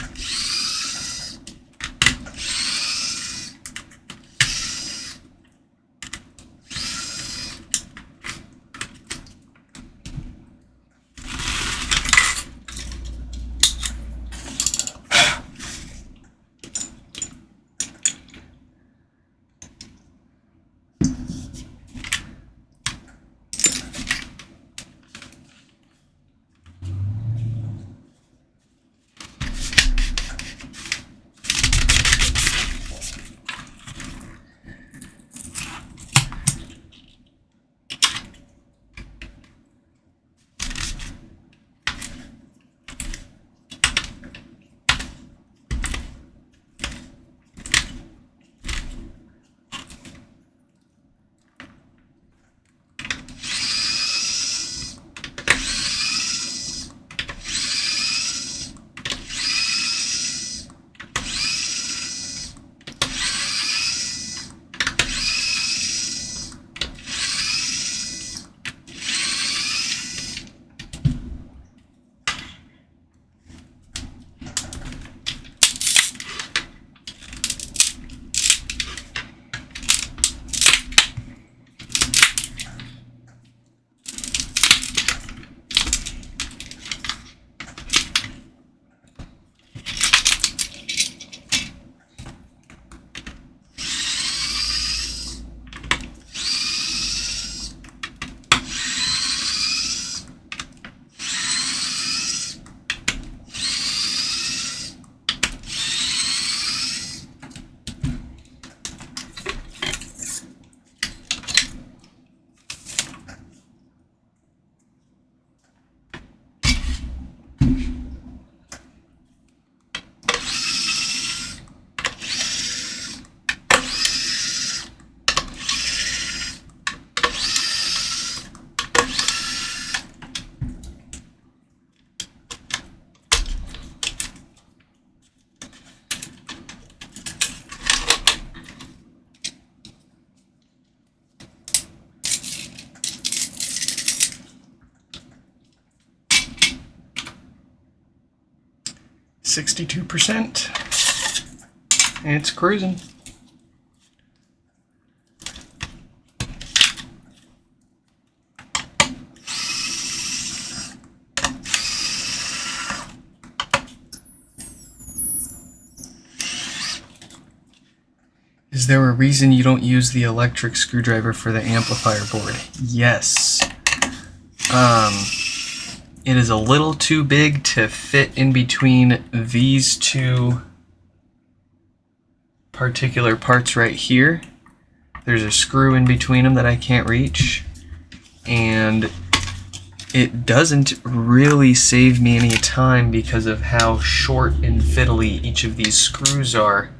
62%. And it's cruising. Is there a reason you don't use the electric screwdriver for the amplifier board? Yes. It is a little too big to fit in between these two particular parts right here. There's a screw in between them that I can't reach, and it doesn't really save me any time because of how short and fiddly each of these screws are.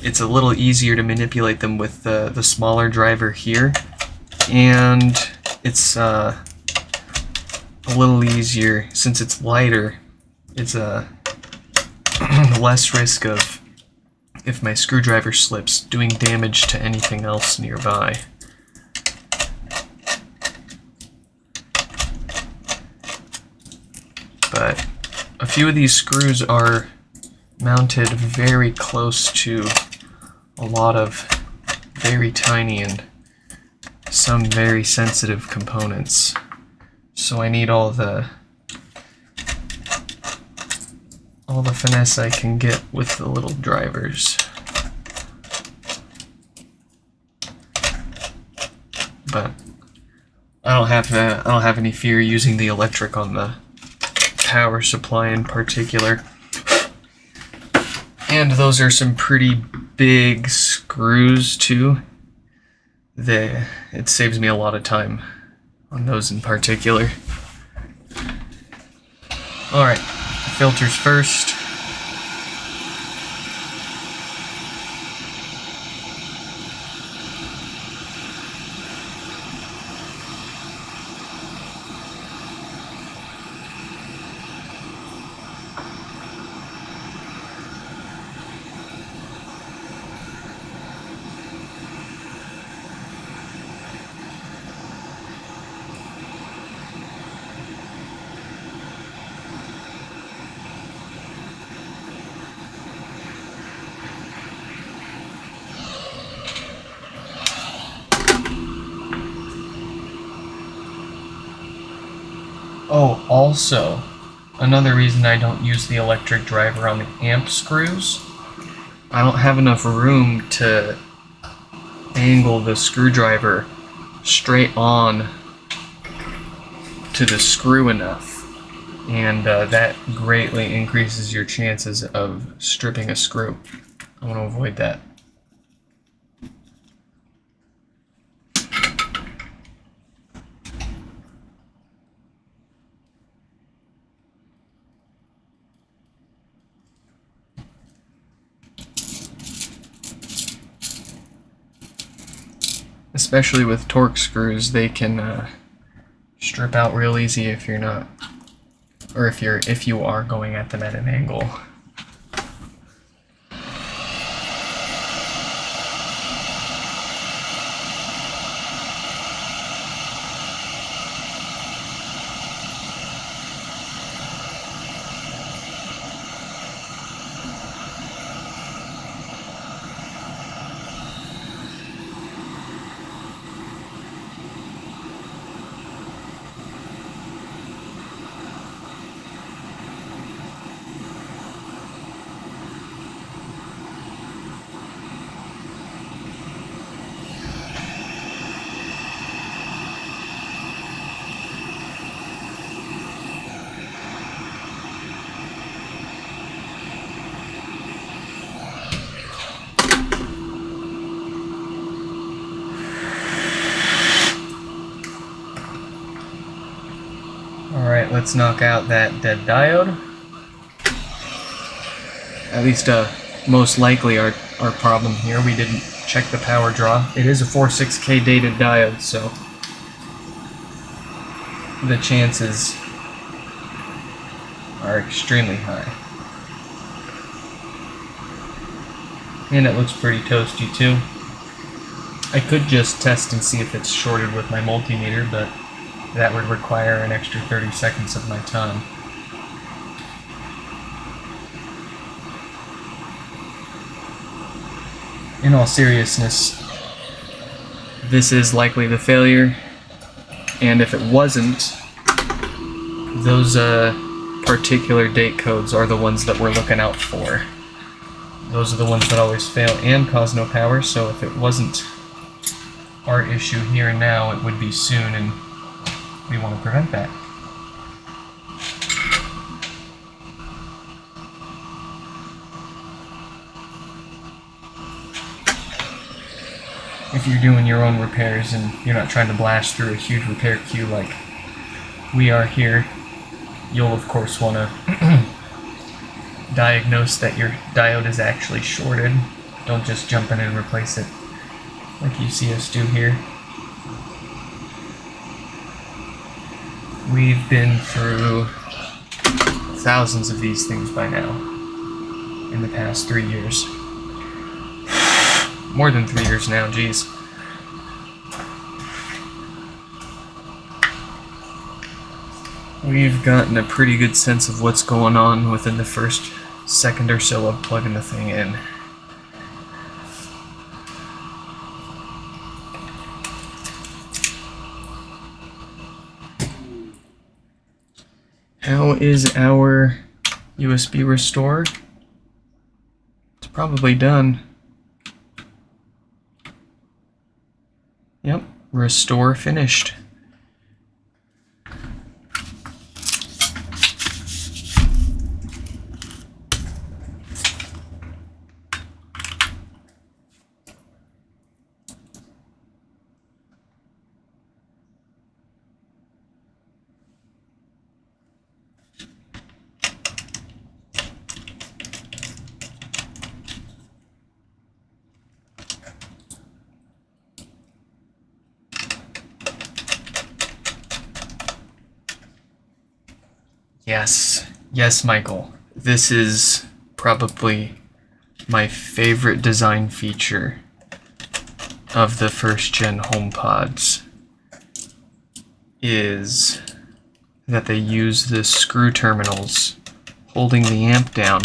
It's a little easier to manipulate them with the smaller driver here, and it's a little easier since it's lighter. It's less risk of, if my screwdriver slips, doing damage to anything else nearby. But a few of these screws are mounted very close to a lot of very tiny and some very sensitive components. So I need all the finesse I can get with the little drivers. But I don't have any fear using the electric on the power supply in particular. And those are some pretty big screws too. It saves me a lot of time on those in particular. Alright, filters first. Oh, also, another reason I don't use the electric driver on the amp screws, I don't have enough room to angle the screwdriver straight on to the screw enough, and that greatly increases your chances of stripping a screw. I want to avoid that. Especially with torque screws, they can strip out real easy if you're not, or if you are going at them at an angle. Alright, let's knock out that dead diode. At least most likely our problem here. We didn't check the power draw. It is a 46K dated diode, so the chances are extremely high. And it looks pretty toasty too. I could just test and see if it's shorted with my multimeter, but that would require an extra 30 seconds of my time. in all seriousness, this is likely the failure, and if it wasn't, those particular date codes are the ones that we're looking out for. Those are the ones that always fail and cause no power, so if it wasn't our issue here and now, it would be soon, and we want to prevent that. If you're doing your own repairs and you're not trying to blast through a huge repair queue like we are here, you'll of course want to diagnose that your diode is actually shorted. Don't just jump in and replace it like you see us do here. We've been through thousands of these things by now in the past 3 years. More than 3 years now, geez. We've gotten a pretty good sense of what's going on within the first second or so of plugging the thing in. How is our USB restore? It's probably done. Yep, restore finished. Yes, Michael. This is probably my favorite design feature of the first gen HomePods, is that they use the screw terminals holding the amp down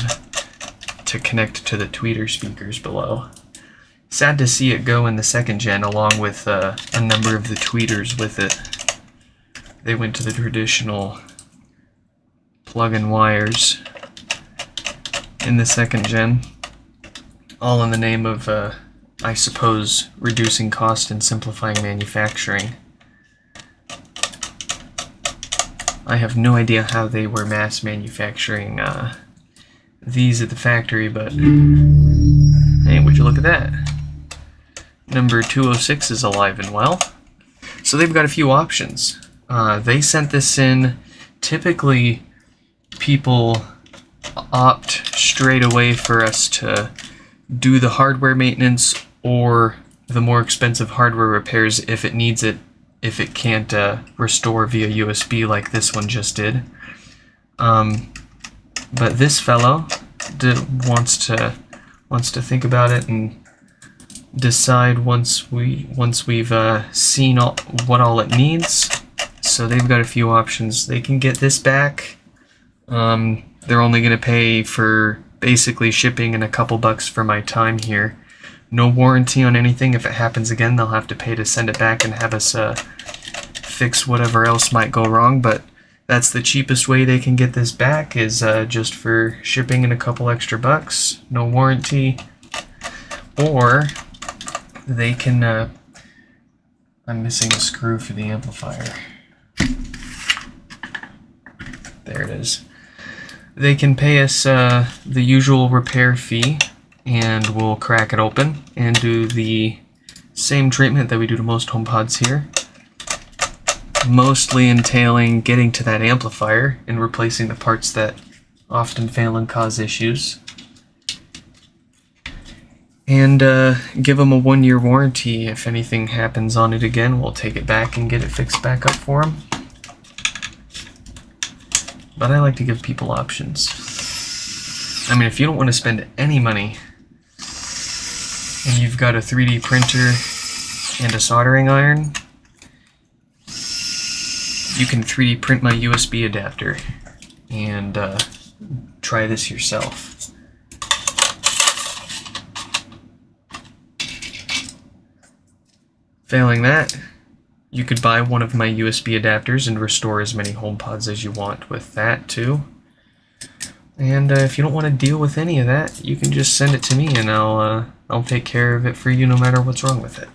to connect to the tweeter speakers below. Sad to see it go in the second gen along with a number of the tweeters with it. They went to the traditional plug-in wires in the second gen, all in the name of, I suppose, reducing cost and simplifying manufacturing. I have no idea how they were mass manufacturing these at the factory, but hey, would you look at that? Number 206 is alive and well. So they've got a few options. They sent this in. Typically, people opt straight away for us to do the hardware maintenance or the more expensive hardware repairs if it needs it, if it can't restore via USB like this one just did. But this fellow wants to think about it and decide once we've seen what all it needs. So they've got a few options. They can get this back. They're only going to pay for basically shipping and a couple bucks for my time here. No warranty on anything. If it happens again, they'll have to pay to send it back and have us fix whatever else might go wrong. But that's the cheapest way they can get this back, is just for shipping and a couple extra bucks. No warranty. Or they can... I'm missing a screw for the amplifier. There it is. They can pay us the usual repair fee, and we'll crack it open and do the same treatment that we do to most HomePods here, mostly entailing getting to that amplifier and replacing the parts that often fail and cause issues, and give them a 1-year warranty. If anything happens on it again, we'll take it back and get it fixed back up for them. But I like to give people options. I mean, if you don't want to spend any money and you've got a 3D printer and a soldering iron, you can 3D print my USB adapter and try this yourself. Failing that, you could buy one of my USB adapters and restore as many HomePods as you want with that too. And if you don't want to deal with any of that, you can just send it to me and I'll take care of it for you no matter what's wrong with it.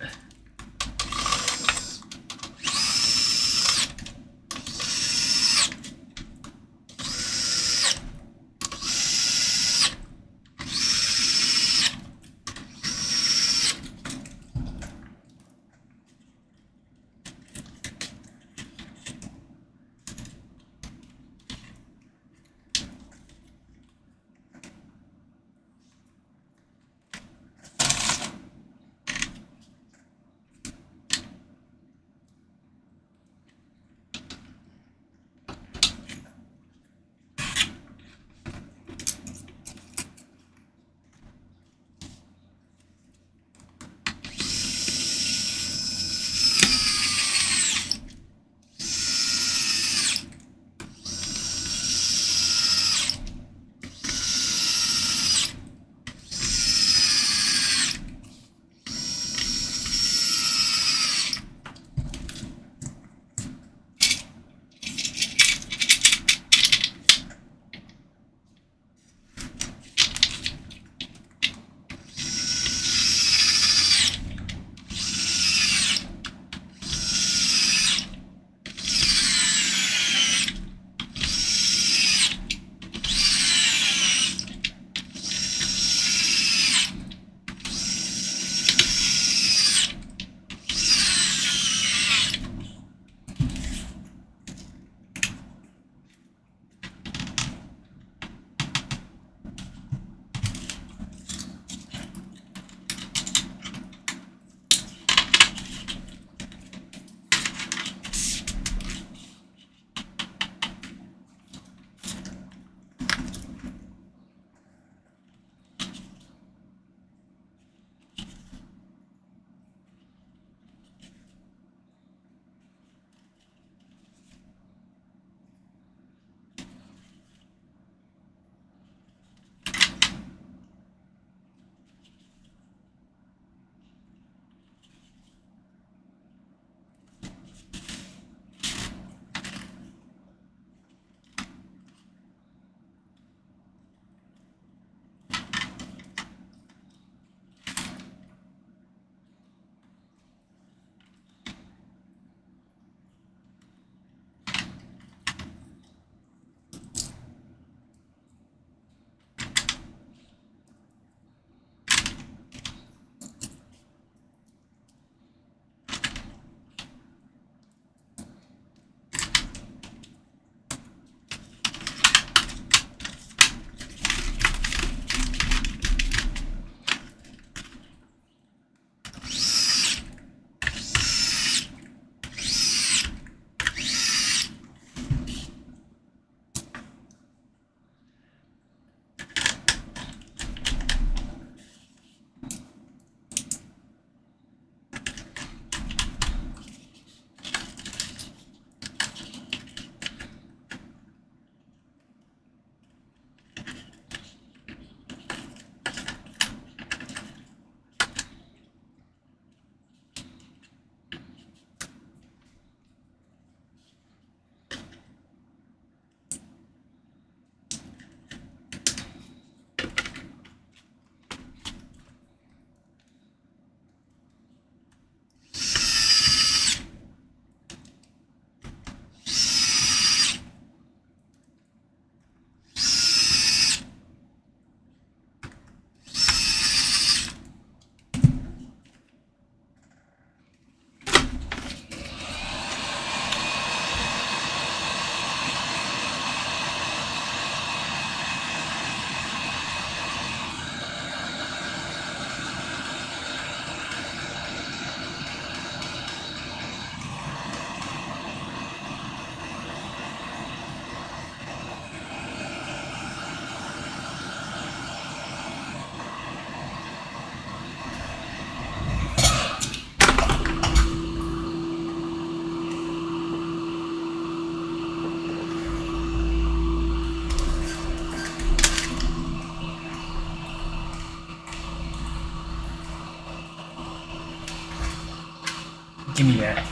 Give me that.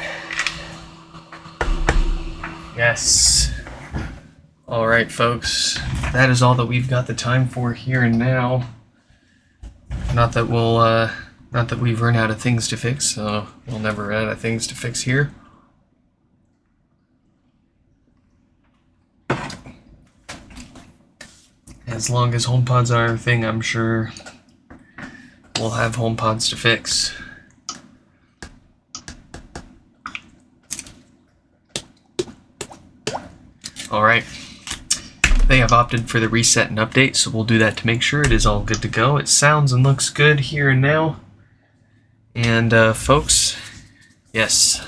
Yes. Alright, folks. That is all that we've got the time for here and now. Not that we've run out of things to fix, so we'll never run out of things to fix here. As long as HomePods are a thing, I'm sure we'll have HomePods to fix. Alright. They have opted for the reset and update, so we'll do that to make sure it is all good to go. It sounds and looks good here and now. And folks, yes,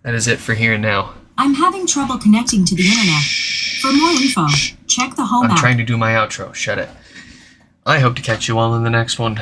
that is it for here and now. I'm having trouble connecting to the internet. For more info, check the home app. I'm trying to do my outro. Shut it. I hope to catch you all in the next one.